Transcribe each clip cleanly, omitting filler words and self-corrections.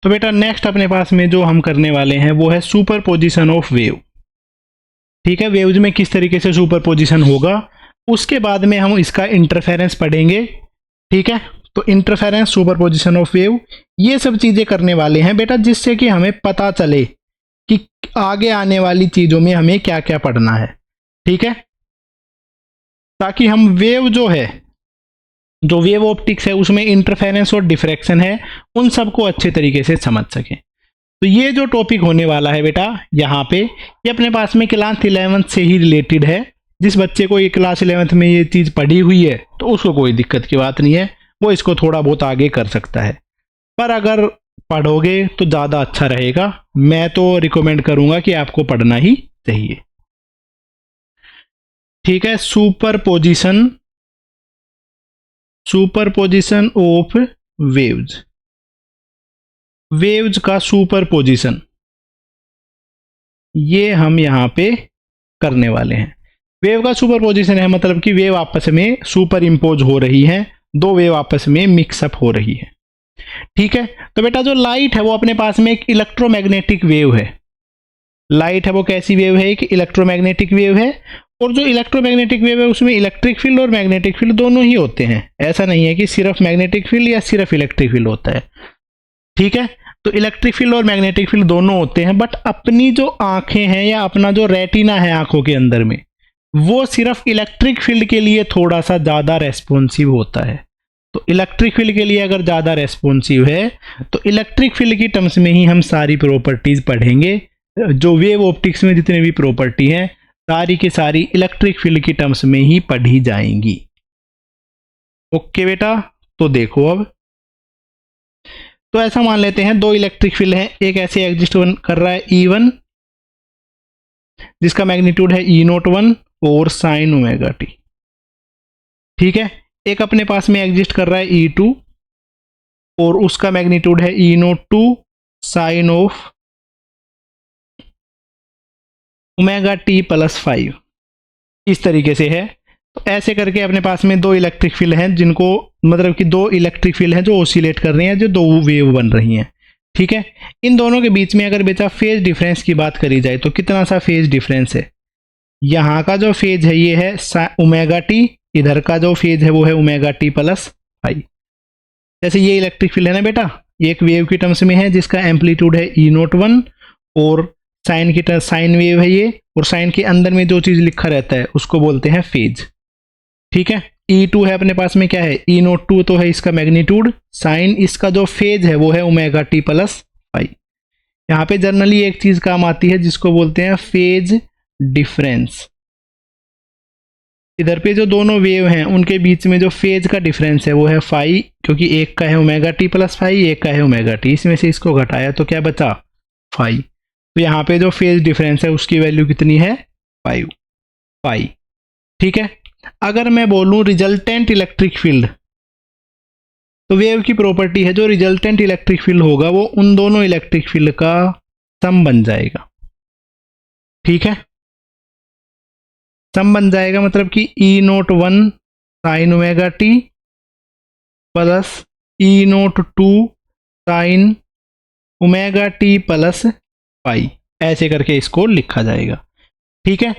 तो बेटा नेक्स्ट अपने पास में जो हम करने वाले हैं वो है सुपर पोजिशन ऑफ वेव। ठीक है, वेव्स में किस तरीके से सुपर पोजिशन होगा, उसके बाद में हम इसका इंटरफेरेंस पढ़ेंगे। ठीक है, तो interference, super position of wave, ये सब चीजें करने वाले हैं बेटा, जिससे कि हमें पता चले कि आगे आने वाली चीजों में हमें क्या क्या पढ़ना है। ठीक है, ताकि हम वेव जो है, जो वेव ऑप्टिक्स है उसमें इंटरफेरेंस और डिफ्रैक्शन है, उन सबको अच्छे तरीके से समझ सकें। तो ये जो टॉपिक होने वाला है बेटा यहाँ पे, ये अपने पास में क्लास 11 से ही रिलेटेड है। जिस बच्चे को ये क्लास 11 में ये चीज़ पढ़ी हुई है तो उसको कोई दिक्कत की बात नहीं है, वो इसको थोड़ा बहुत आगे कर सकता है। पर अगर पढ़ोगे तो ज़्यादा अच्छा रहेगा। मैं तो रिकमेंड करूँगा कि आपको पढ़ना ही चाहिए। ठीक है, super position of waves, waves का सुपर पोजिशन, ये हम यहाँ पे करने वाले हैं। वेव का सुपर पोजिशन है मतलब कि वेव आपस में सुपर इम्पोज हो रही है, दो वेव आपस में मिक्सअप हो रही है। ठीक है, तो बेटा जो लाइट है वो अपने पास में एक इलेक्ट्रोमैग्नेटिक वेव है। लाइट है वो कैसी वेव है, एक इलेक्ट्रोमैग्नेटिक वेव है। और जो इलेक्ट्रोमैग्नेटिक वेव है उसमें इलेक्ट्रिक फील्ड और मैग्नेटिक फील्ड दोनों ही होते हैं। ऐसा नहीं है कि सिर्फ मैग्नेटिक फील्ड या सिर्फ इलेक्ट्रिक फील्ड होता है। ठीक है, तो इलेक्ट्रिक फील्ड और मैग्नेटिक फील्ड दोनों होते हैं, बट अपनी जो आंखें हैं या अपना जो रेटिना है आंखों के अंदर में, वो सिर्फ इलेक्ट्रिक फील्ड के लिए थोड़ा सा ज़्यादा रेस्पॉन्सिव होता है। तो इलेक्ट्रिक फील्ड के लिए अगर ज़्यादा रेस्पॉन्सिव है तो इलेक्ट्रिक फील्ड की टर्म्स में ही हम सारी प्रॉपर्टीज़ पढ़ेंगे। जो वेव ऑप्टिक्स में जितने भी प्रॉपर्टी हैं सारी की सारी इलेक्ट्रिक फील्ड की टर्म्स में ही पढ़ी जाएंगी। ओके बेटा, तो देखो अब, तो ऐसा मान लेते हैं दो इलेक्ट्रिक फील्ड हैं, एक ऐसे एग्जिस्ट कर रहा है E1 जिसका मैग्नीट्यूड है E01 और साइन ओमेगा टी। ठीक है, एक अपने पास में एग्जिस्ट कर रहा है E2 और उसका मैग्नीट्यूड है E02 sine of omega t plus 5। इस तरीके से है। तो ऐसे करके अपने पास में दो इलेक्ट्रिक फील्ड हैं, जिनको मतलब कि दो इलेक्ट्रिक फील्ड हैं जो ऑसिलेट कर रही हैं, जो दो वेव बन रही हैं। ठीक है, इन दोनों के बीच में अगर बेटा फेज डिफरेंस की बात करी जाए तो कितना सा फेज डिफरेंस है। यहाँ का जो फेज है ये है ओमेगा टी, इधर का जो फेज है वो है ओमेगा टी प्लस 5। जैसे ये इलेक्ट्रिक फील्ड है ना बेटा, एक वेव की टर्म्स में है जिसका एम्पलीट्यूड है E01 और साइन की साइन वेव है ये, और साइन के अंदर में जो चीज़ लिखा रहता है उसको बोलते हैं फेज। ठीक है, E2 है अपने पास में क्या है, E02 तो है इसका मैग्नीट्यूड, साइन इसका जो फेज है वो है ओमेगा टी प्लस 5। यहाँ पे जनरली एक चीज काम आती है जिसको बोलते हैं फेज डिफरेंस। इधर पे जो दोनों वेव हैं उनके बीच में जो फेज का डिफरेंस है वो है फाई, क्योंकि एक का है ओमेगा टी प्लस 5, एक का है ओमेगा टी, इसमें से इसको घटाया तो क्या बचा, फाई। तो यहाँ पे जो फेज डिफरेंस है उसकी वैल्यू कितनी है, 5 पाई। ठीक है, अगर मैं बोलूं रिजल्टेंट इलेक्ट्रिक फील्ड, तो वेव की प्रॉपर्टी है जो रिजल्टेंट इलेक्ट्रिक फील्ड होगा वो उन दोनों इलेक्ट्रिक फील्ड का सम बन जाएगा। ठीक है, सम बन जाएगा मतलब कि E01 sine omega t plus E02 sine omega t plus pi, ऐसे करके इसको लिखा जाएगा। ठीक है,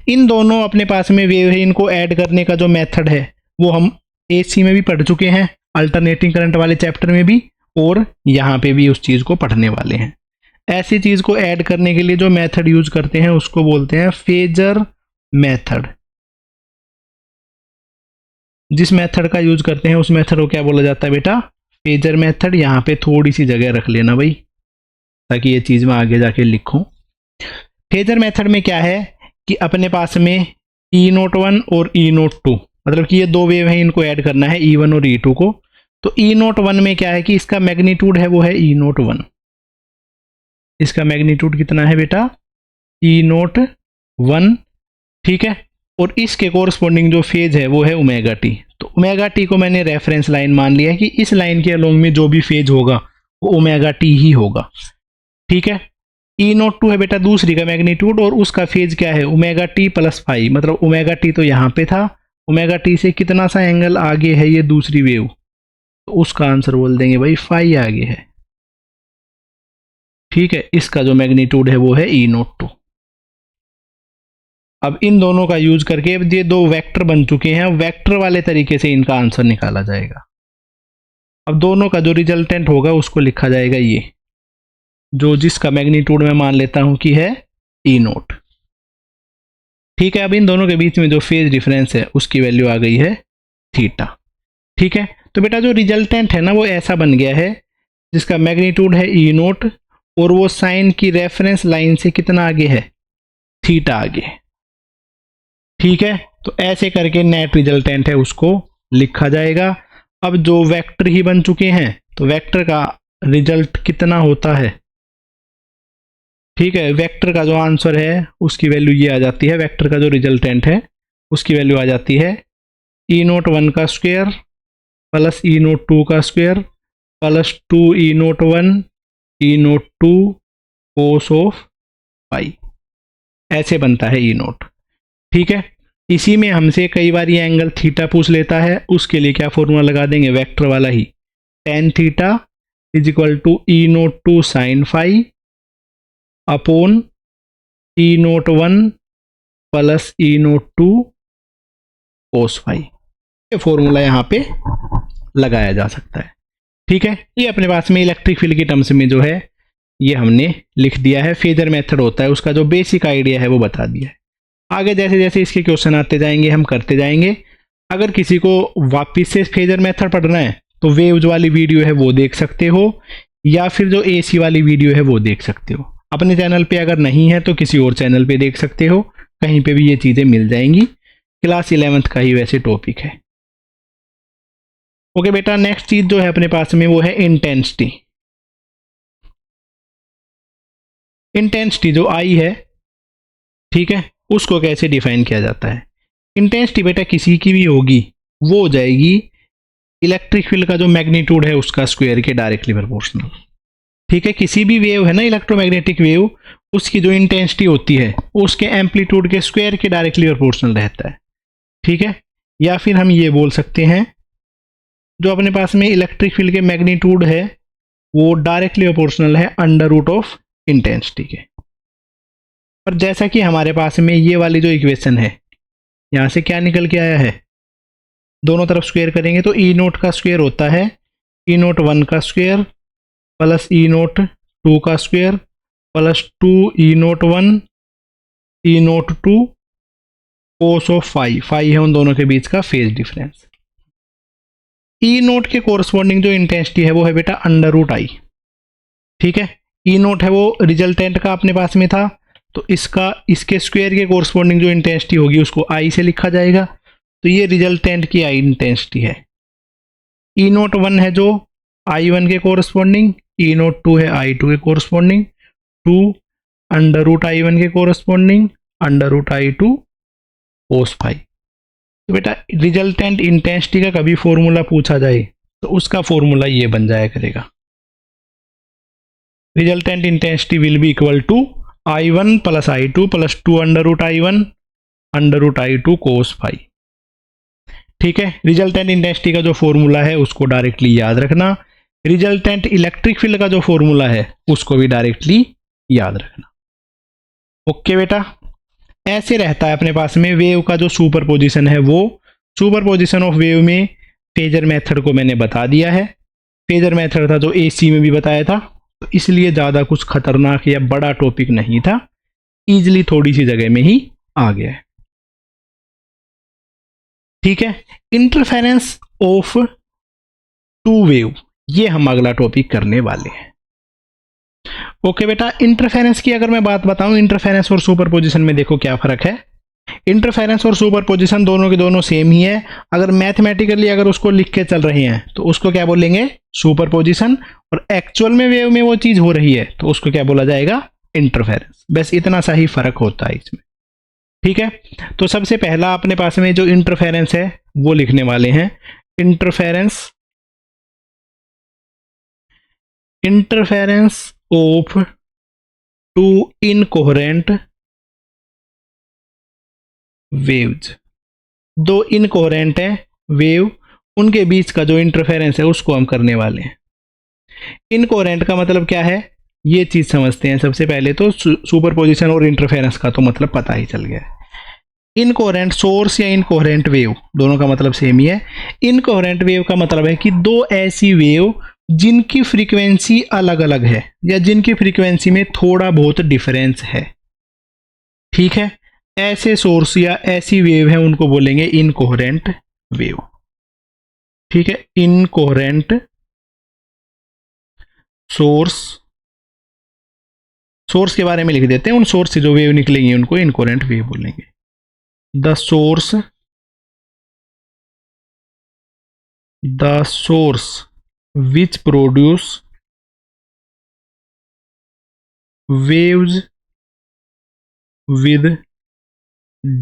इन दोनों अपने पास में वेव है, इनको ऐड करने का जो मेथड है वो हम AC में भी पढ़ चुके हैं, अल्टरनेटिंग करंट वाले चैप्टर में भी, और यहाँ पे भी उस चीज़ को पढ़ने वाले हैं। ऐसी चीज़ को ऐड करने के लिए जो मेथड यूज करते हैं उसको बोलते हैं फेजर मेथड। जिस मेथड का यूज करते हैं उस मेथड को क्या बोला जाता है बेटा, फेजर मेथड। यहाँ पे थोड़ी सी जगह रख लेना भाई, ताकि ये चीज़ मैं आगे जाके लिखूं। फेजर मेथड में क्या है कि अपने पास में E01 और E02, मतलब कि ये दो वेव हैं, इनको ऐड करना है E1 और E2 को। तो E01 में क्या है कि इसका मैग्नीट्यूड है वो है E01, इसका मैग्नीट्यूड कितना है बेटा, E01। ठीक है, और इसके कोरस्पॉन्डिंग जो फेज है वो है ओमेगा टी। तो ओमेगा टी को मैंने रेफरेंस लाइन मान लिया है कि इस लाइन के अलोंग में जो भी फेज होगा वो ओमेगा टी ही होगा। ठीक है, E02 है बेटा दूसरी का मैग्नीट्यूड, और उसका फेज क्या है ओमेगा टी प्लस 5, मतलब ओमेगा टी तो यहाँ पे था, ओमेगा टी से कितना सा एंगल आगे है ये दूसरी वेव, तो उसका आंसर बोल देंगे भाई 5 आगे है। ठीक है, इसका जो मैग्नीट्यूड है वो है E02। अब इन दोनों का यूज करके अब ये दो वेक्टर बन चुके हैं, वेक्टर वाले तरीके से इनका आंसर निकाला जाएगा। अब दोनों का जो रिजल्टेंट होगा उसको लिखा जाएगा ये, जो जिसका मैग्नीट्यूड मैं मान लेता हूं कि है E0। ठीक है, अब इन दोनों के बीच में जो फेज डिफरेंस है उसकी वैल्यू आ गई है थीटा। ठीक है, तो बेटा जो रिजल्टेंट है ना वो ऐसा बन गया है जिसका मैग्नीट्यूड है E0 और वो साइन की रेफरेंस लाइन से कितना आगे है, थीटा आगे। ठीक है, तो ऐसे करके नेट रिजल्टेंट है उसको लिखा जाएगा। अब जो वेक्टर ही बन चुके हैं तो वेक्टर का रिजल्ट कितना होता है, ठीक है, वेक्टर का जो आंसर है उसकी वैल्यू ये आ जाती है, वेक्टर का जो रिजल्टेंट है उसकी वैल्यू आ जाती है E01 का स्क्वायर प्लस E02 का square plus 2E01 E02 cos of pi, ऐसे बनता है E0। ठीक है, इसी में हमसे कई बार ये एंगल थीटा पूछ लेता है, उसके लिए क्या फॉर्मूला लगा देंगे, वेक्टर वाला ही, tan theta is equal to E02 sine phi upon E01 plus E02 cos phi. ये फॉर्मूला यहाँ पे लगाया जा सकता है। ठीक है, ये अपने पास में इलेक्ट्रिक फील्ड की टर्म्स में जो है ये हमने लिख दिया है, फेजर मेथड होता है उसका जो बेसिक आइडिया है वो बता दिया है। आगे जैसे जैसे इसके क्वेश्चन आते जाएंगे हम करते जाएंगे। अगर किसी को वापिस से फेजर मेथड पढ़ना है तो वेव्स वाली वीडियो है वो देख सकते हो, या फिर जो एसी वाली वीडियो है वो देख सकते हो। अपने चैनल पे अगर नहीं है तो किसी और चैनल पे देख सकते हो, कहीं पे भी ये चीज़ें मिल जाएंगी। क्लास 11th का ही वैसे टॉपिक है। ओके बेटा, नेक्स्ट चीज जो है अपने पास में वो है इंटेंसिटी। इंटेंसिटी जो आई है, ठीक है, उसको कैसे डिफाइन किया जाता है। इंटेंसिटी बेटा किसी की भी होगी वो हो जाएगी इलेक्ट्रिक फील्ड का जो मैग्नीट्यूड है उसका स्क्वायर के डायरेक्टली प्रोपोर्शनल। ठीक है, किसी भी वेव है ना इलेक्ट्रोमैग्नेटिक वेव, उसकी जो इंटेंसिटी होती है उसके एम्पलीट्यूड के स्क्वायर के डायरेक्टली प्रोपोर्शनल रहता है। ठीक है, या फिर हम ये बोल सकते हैं जो अपने पास में इलेक्ट्रिक फील्ड के मैग्नीट्यूड है वो डायरेक्टली प्रोपोर्शनल है अंडर रूट ऑफ इंटेंसिटी के। पर जैसा कि हमारे पास में ये वाली जो इक्वेशन है यहाँ से क्या निकल के आया है, दोनों तरफ स्क्वायर करेंगे तो E0 का स्क्वायर होता है E01 का स्क्वायर प्लस E02 का square plus 2E01 E02 cos of phi. Phi है उन दोनों के बीच का फेज डिफरेंस। E0 के कोरस्पॉन्डिंग जो इंटेंसिटी है वो है बेटा अंडर रूट आई। ठीक है, E0 है वो रिजल्टेंट का अपने पास में था, तो इसके स्क्वायर के कोरस्पॉन्डिंग जो इंटेंसिटी होगी उसको आई से लिखा जाएगा। तो ये रिजल्टेंट की आई इंटेंसिटी है। E01 है जो I1 के कोरस्पॉन्डिंग, E02 है I2 के कोरस्पॉन्डिंग, 2 अंडर रूट I1 के corresponding under root I2 cos phi. तो बेटा रिजल्टेंट इंटेंसिटी का कभी फॉर्मूला पूछा जाए तो उसका फॉर्मूला ये बन जाया करेगा, resultant intensity will be equal to I1 plus I2 plus 2 under root I1 under root I2 cos phi. ठीक है, रिजल्टेंट इंटेंसिटी का जो फॉर्मूला है उसको डायरेक्टली याद रखना, रिजल्टेंट इलेक्ट्रिक फील्ड का जो फॉर्मूला है उसको भी डायरेक्टली याद रखना। ओके बेटा, ऐसे रहता है अपने पास में वेव का जो सुपरपोजिशन है वो। सुपरपोजिशन ऑफ वेव में फेजर मेथड को मैंने बता दिया है, फेजर मेथड था जो एसी में भी बताया था, तो इसलिए ज़्यादा कुछ खतरनाक या बड़ा टॉपिक नहीं था, इजीली थोड़ी सी जगह में ही आ गया है। ठीक है, इंटरफेरेंस ऑफ टू वेव, ये हम अगला टॉपिक करने वाले हैं। ओके बेटा, इंटरफेरेंस की अगर मैं बात बताऊं, इंटरफेरेंस और सुपरपोजिशन में देखो क्या फर्क है। इंटरफेरेंस और सुपरपोजिशन दोनों के दोनों सेम ही है। अगर मैथमेटिकली अगर उसको लिख के चल रहे हैं तो उसको क्या बोलेंगे, सुपरपोजिशन, और एक्चुअल में वेव में वो चीज हो रही है तो उसको क्या बोला जाएगा, इंटरफेरेंस। बस इतना सा ही फर्क होता है इसमें। ठीक है, तो सबसे पहला अपने पास में जो इंटरफेरेंस है वो लिखने वाले हैं, interference of two incoherent waves. दो इनकोहेरेंट है वेव, उनके बीच का जो इंटरफेरेंस है उसको हम करने वाले हैं। इनकोहेरेंट का मतलब क्या है, ये चीज समझते हैं सबसे पहले। तो सुपरपोजिशन और इंटरफेरेंस का तो मतलब पता ही चल गया। इनकोहेरेंट सोर्स या इनकोहेरेंट वेव दोनों का मतलब सेम ही है। इनकोहेरेंट वेव का मतलब है कि दो ऐसी वेव जिनकी फ्रीक्वेंसी अलग अलग है या जिनकी फ्रीक्वेंसी में थोड़ा बहुत डिफरेंस है। ठीक है, ऐसे सोर्स या ऐसी वेव है उनको बोलेंगे इनकोहेरेंट वेव। ठीक है, इनकोहेरेंट सोर्स, सोर्स के बारे में लिख देते हैं, उन सोर्स से जो वेव निकलेंगी उनको इनकोहेरेंट वेव बोलेंगे। The source which produce waves with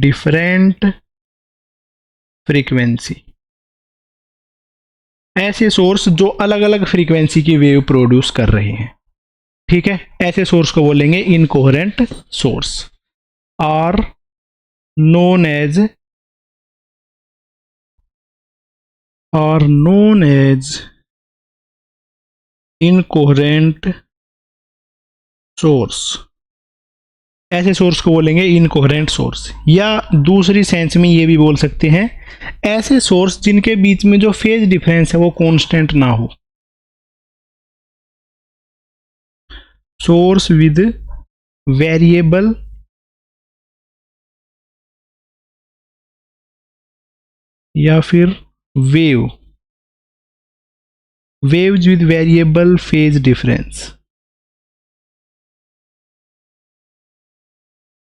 different frequency, ऐसे सोर्स जो अलग अलग फ्रीक्वेंसी की वेव प्रोड्यूस कर रहे हैं। ठीक है, ऐसे सोर्स को बोलेंगे incoherent source. Are known as incoherent source, ऐसे सोर्स को बोलेंगे इनकोहेरेंट सोर्स। या दूसरी सेंस में ये भी बोल सकते हैं ऐसे सोर्स जिनके बीच में जो फेज डिफरेंस है वो कांस्टेंट ना हो। सोर्स विद वेरिएबल या फिर waves with variable phase difference,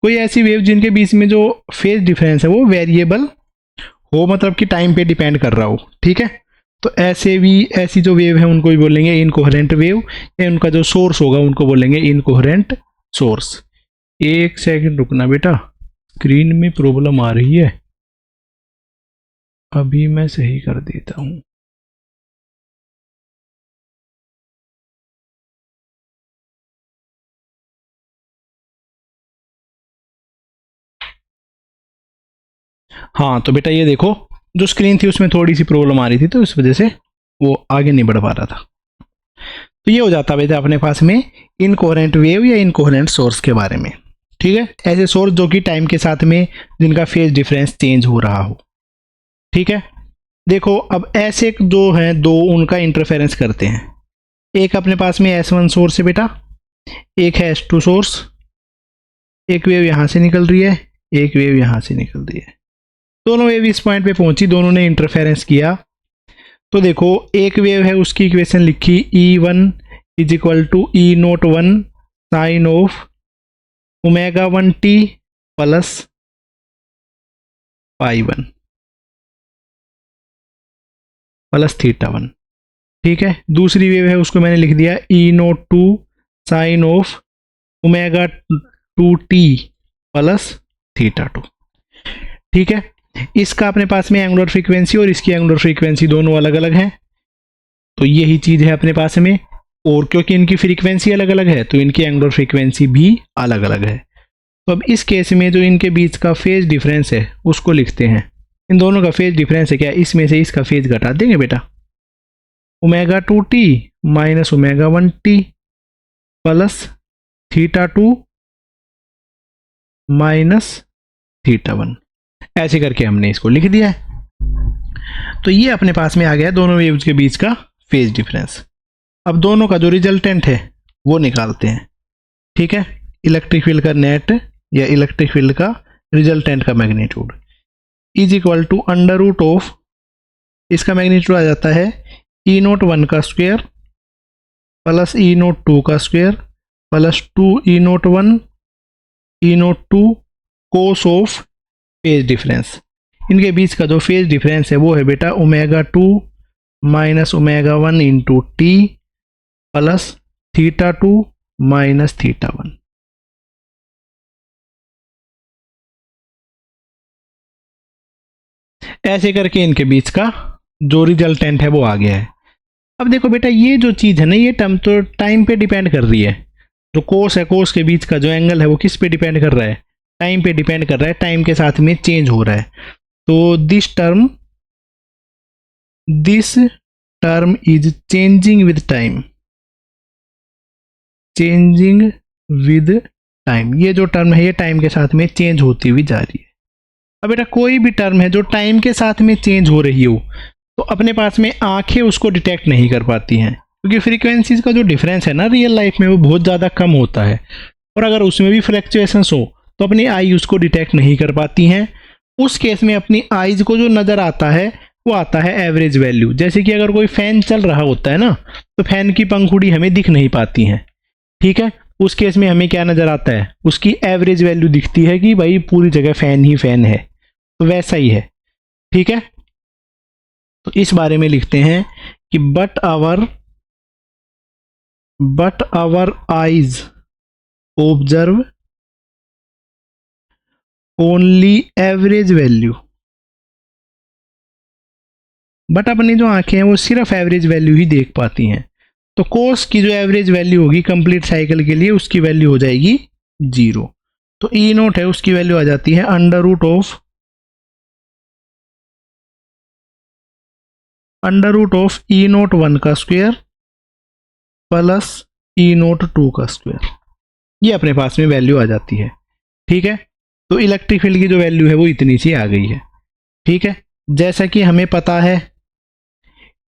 कोई ऐसी वेव जिनके बीच में जो फेज डिफरेंस है वो वेरिएबल हो, मतलब कि टाइम पे डिपेंड कर रहा हो। ठीक है, तो ऐसी जो वेव है उनको भी बोलेंगे इनकोहेरेंट वेव, या उनका जो सोर्स होगा उनको बोलेंगे इनकोहेरेंट सोर्स। एक सेकंड रुकना बेटा, स्क्रीन में प्रॉब्लम आ रही है, अभी मैं सही कर देता हूं। हाँ तो बेटा ये देखो, जो स्क्रीन थी उसमें थोड़ी सी प्रॉब्लम आ रही थी तो इस वजह से वो आगे नहीं बढ़ पा रहा था। तो ये हो जाता बेटा अपने पास में इनकोहेरेंट वेव या इनकोहेरेंट सोर्स के बारे में। ठीक है, ऐसे सोर्स जो कि टाइम के साथ में जिनका फेज डिफरेंस चेंज हो रहा हो। ठीक है, देखो अब ऐसे जो हैं दो, उनका इंटरफेरेंस करते हैं। एक अपने पास में S1 सोर्स है बेटा, एक है S2 सोर्स। एक वेव यहां से निकल रही है, एक वेव यहां से निकल रही है। दोनों वेव इस पॉइंट पे पहुंची, दोनों ने इंटरफेरेंस किया। तो देखो एक वेव है उसकी इक्वेशन लिखी E1 is equal to E01 sine of ω1t plus π1 plus θ1। ठीक है, दूसरी वेव है उसको मैंने लिख दिया E02 sine of ω2t plus θ2। ठीक है, इसका अपने पास में एंगुलर फ्रीक्वेंसी और इसकी एंगुलर फ्रीक्वेंसी दोनों अलग अलग हैं, तो यही चीज है अपने पास में। और क्योंकि इनकी फ्रीक्वेंसी अलग अलग है तो इनकी एंगुलर फ्रीक्वेंसी भी अलग अलग है। तो अब इस केस में जो इनके बीच का फेज डिफरेंस है उसको लिखते हैं। इन दोनों का फेज डिफरेंस है क्या, इसमें से इसका फेज घटा देंगे बेटा, ω2t minus ω1t plus θ2 minus θ1। ऐसे करके हमने इसको लिख दिया है। तो ये अपने पास में आ गया दोनों वेव्स के बीच का फेज डिफरेंस। अब दोनों का जो रिजल्टेंट है वो निकालते हैं। ठीक है, इलेक्ट्रिक फील्ड का नेट या इलेक्ट्रिक फील्ड का रिजल्टेंट का magnitude is equal to under root of, इसका मैग्नीट्यूड आ जाता है E01 का स्क्वायर प्लस E02 का square plus 2E01 E02 cos of phase difference. इनके बीच का जो फेज डिफरेंस है वो है बेटा ω2 minus ω1 into t plus θ2 minus θ1। ऐसे करके इनके बीच का जो रिजल्टेंट है वो आ गया है। अब देखो बेटा ये जो चीज है ना, ये टर्म तो टाइम पे डिपेंड कर रही है। जो कोस है, कोस के बीच का जो एंगल है वो किस पे डिपेंड कर रहा है, टाइम पे डिपेंड कर रहा है, टाइम के साथ में चेंज हो रहा है। तो this term is changing with time. Changing with time, ये जो टर्म है ये टाइम के साथ में चेंज होती हुई जा रही है। अब बेटा कोई भी टर्म है जो टाइम के साथ में चेंज हो रही हो तो अपने पास में आंखें उसको डिटेक्ट नहीं कर पाती हैं, क्योंकि फ्रीक्वेंसीज का जो डिफरेंस है ना रियल लाइफ में वो बहुत ज़्यादा कम होता है, और अगर उसमें भी फ्लक्चुएशंस हो तो अपनी आई उसको डिटेक्ट नहीं कर पाती हैं। उस केस में अपनी आईज को जो नज़र आता है वो आता है एवरेज वैल्यू। जैसे कि अगर कोई फैन चल रहा होता है ना तो फैन की पंखुड़ी हमें दिख नहीं पाती हैं, ठीक है, उस केस में हमें क्या नज़र आता है, उसकी एवरेज वैल्यू दिखती है कि भाई पूरी जगह फैन ही फैन है, तो वैसा ही है, ठीक है। तो इस बारे में लिखते हैं कि but our eyes observe only average value, but अपनी जो आंखें हैं वो सिर्फ एवरेज वैल्यू ही देख पाती हैं। तो कोस की जो एवरेज वैल्यू होगी कंप्लीट साइकिल के लिए उसकी वैल्यू हो जाएगी 0। तो ई नोट है उसकी वैल्यू आ जाती है under root of E nought 1 का स्क्वायर प्लस ई नोट 2 का स्क्वायर, ये अपने पास में वैल्यू आ जाती है, ठीक है। तो इलेक्ट्रिक फील्ड की जो वैल्यू है वो इतनी सी आ गई है, ठीक है। जैसा कि हमें पता है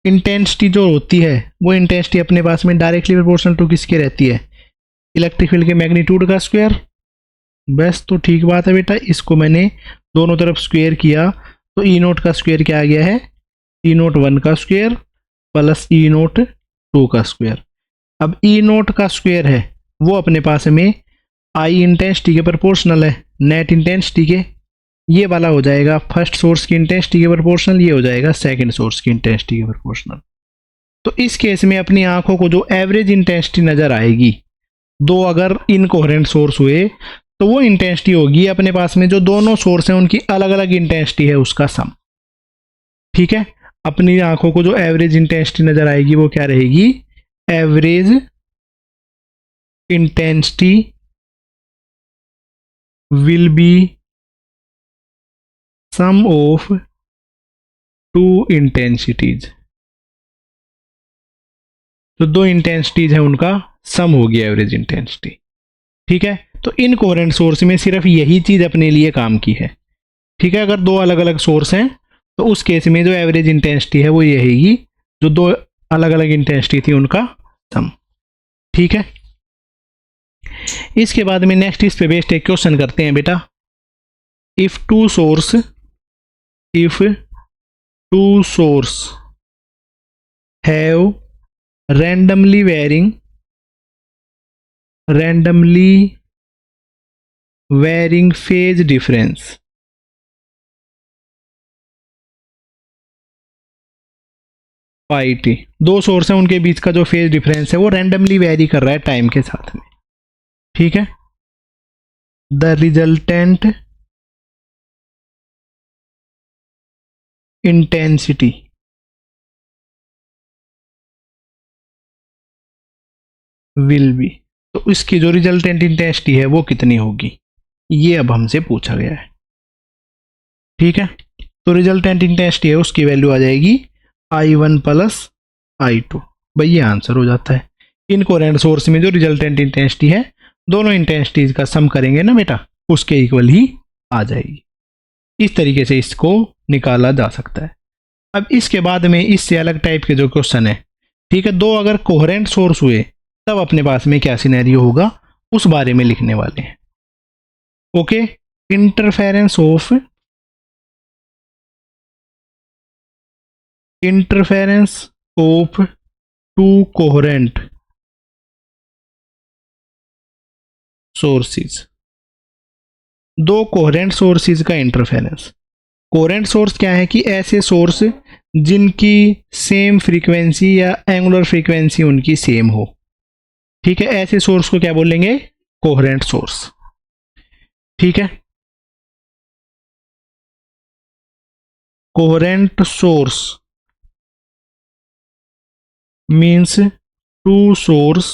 इंटेंसिटी जो होती है वो इंटेंसिटी अपने पास में डायरेक्टली प्रोपोर्शनल टू किसके रहती है, इलेक्ट्रिक फील्ड के मैग्नीट्यूड का स्क्वायर। बस तो ठीक बात है बेटा, इसको मैंने दोनों तरफ स्क्वायर किया तो ई नोट का स्क्वायर क्या आ गया है, ई नोट 1 का स्क्वायर प्लस ई नोट 2 का स्क्वायर। अब ई नोट का स्क्वायर है वो अपने पास में आई इंटेंसिटी के प्रोपोर्शनल है, नेट इंटेंसिटी के, ये वाला हो जाएगा फर्स्ट सोर्स की इंटेंसिटी के प्रोपोर्शनल, ये हो जाएगा सेकंड सोर्स की इंटेंसिटी के प्रोपोर्शनल। तो इस केस में अपनी आंखों को जो एवरेज इंटेंसिटी नजर आएगी, दो अगर इनकोहेरेंट सोर्स हुए तो वो इंटेंसिटी होगी अपने पास में जो दोनों सोर्स हैं उनकी अलग अलग इंटेंसिटी है उसका सम, ठीक है। अपनी आंखों को जो एवरेज इंटेंसिटी नजर आएगी वो क्या रहेगी, average intensity will be sum of two intensities, तो दो इंटेंसिटीज है उनका सम होगी एवरेज इंटेंसिटी, ठीक है। तो इनकोहेरेंट सोर्स में सिर्फ यही चीज अपने लिए काम की है, ठीक है। अगर दो अलग अलग सोर्स हैं तो उस केस में जो एवरेज इंटेंसिटी है वो ये रहेगी जो दो अलग अलग इंटेंसिटी थी उनका सम, ठीक है। इसके बाद में नेक्स्ट इस पे बेस्ड एक क्वेश्चन करते हैं बेटा। If two source have randomly varying phase difference, pi T, दो सोर्स हैं उनके बीच का जो फेज डिफरेंस है वो रैंडमली वेरी कर रहा है टाइम के साथ में, ठीक है। The resultant intensity will be, तो इसकी जो रिजल्टेंट इंटेंसिटी है वो कितनी होगी, ये अब हमसे पूछा गया है, ठीक है। तो रिजल्टेंट इंटेंसिटी है उसकी वैल्यू आ जाएगी I1 प्लस I2, भाई ये आंसर हो जाता है। इनकोहेरेंट सोर्स में जो रिजल्टेंट इंटेंसिटी है दोनों इंटेंसिटीज का सम करेंगे ना बेटा उसके इक्वल ही आ जाएगी। इस तरीके से इसको निकाला जा सकता है। अब इसके बाद में इससे अलग टाइप के जो क्वेश्चन है, ठीक है, दो अगर कोहेरेंट सोर्स हुए तब अपने पास में क्या सिनेरियो होगा उस बारे में लिखने वाले हैं। Okay, interference of to coherent sources, दो कोहेरेंट सोर्सेज का इंटरफेरेंस। कोहेरेंट सोर्स क्या है कि ऐसे सोर्स जिनकी सेम फ्रीक्वेंसी या एंगुलर फ्रीक्वेंसी उनकी सेम हो, ठीक है, ऐसे सोर्स को क्या बोलेंगे, कोहेरेंट सोर्स, ठीक है। Coherent source means two source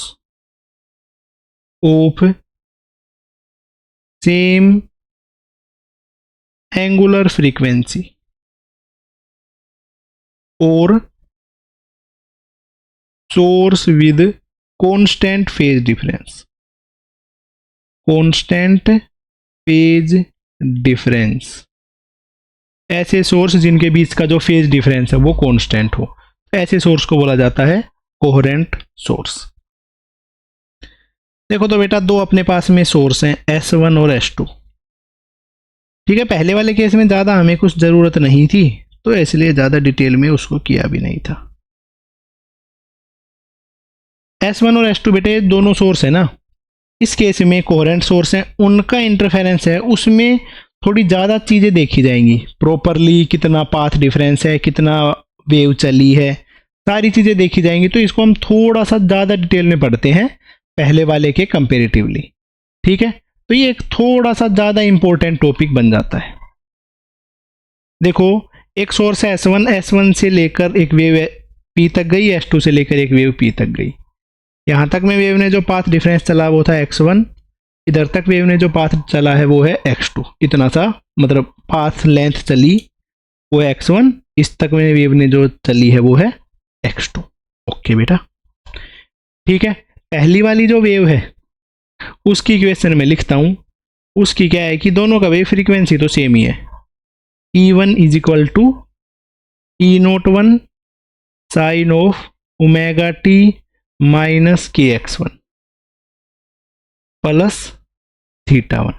of same angular frequency और source with constant phase difference, constant phase difference, ऐसे सोर्स जिनके बीच का जो फेज डिफरेंस है वो कांस्टेंट हो, ऐसे सोर्स को बोला जाता है कोहेरेंट सोर्स। देखो तो बेटा दो अपने पास में सोर्स हैं S1 और S2। ठीक है, पहले वाले केस में ज़्यादा हमें कुछ ज़रूरत नहीं थी तो इसलिए ज़्यादा डिटेल में उसको किया भी नहीं था। S1 और S2 बेटे दोनों सोर्स है ना, इस केस में कोहेरेंट सोर्स है, उनका इंटरफेरेंस है उसमें थोड़ी ज़्यादा चीज़ें देखी जाएंगी प्रॉपरली, कितना पाथ डिफरेंस है, कितना वेव चली है, सारी चीज़ें देखी जाएंगी। तो इसको हम थोड़ा सा ज़्यादा डिटेल में पढ़ते हैं पहले वाले के कंपेरेटिवली। ठीक है, तो ये एक थोड़ा सा ज़्यादा इंपॉर्टेंट टॉपिक बन जाता है। देखो एक सोर्स है S1, S1 से लेकर एक वेव P तक गई, S2 से लेकर एक वेव P तक गई। यहाँ तक में वेव ने जो पाथ डिफरेंस चला वो था x1, इधर तक वेव ने जो पाथ चला है वो है x2। इतना सा मतलब पाथ लेंथ चली वो है x1, इस तक में वेव ने जो चली है वो है x2। ओके बेटा, ठीक है। पहली वाली जो वेव है उसकी इक्वेशन में लिखता हूँ, उसकी क्या है कि दोनों का वेव फ्रीक्वेंसी तो सेम ही है, E1 is equal to E01 sine of omega t minus KX1 plus θ1।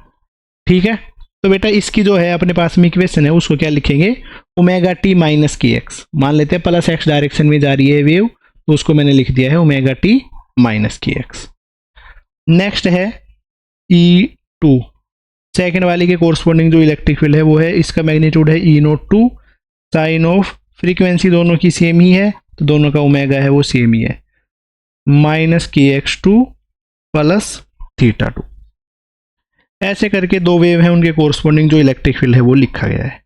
ठीक है, तो बेटा इसकी जो है अपने पास में इक्वेशन है उसको क्या लिखेंगे, ओमेगा टी माइनस KX। मान लेते हैं प्लस x डायरेक्शन में जा रही है वेव, तो उसको मैंने लिख दिया है omega t minus KX। Next है E2, सेकेंड वाली के कोरस्पॉन्डिंग जो इलेक्ट्रिक फील्ड है वो है, इसका मैग्नीट्यूड है E02 साइन ऑफ, फ्रीक्वेंसी दोनों की सेम ही है तो दोनों का ओमेगा है वो सेम ही है, माइनस KX2 प्लस θ2। ऐसे करके दो वेव हैं, उनके कोरस्पॉन्डिंग जो इलेक्ट्रिक फील्ड है वो लिखा गया है।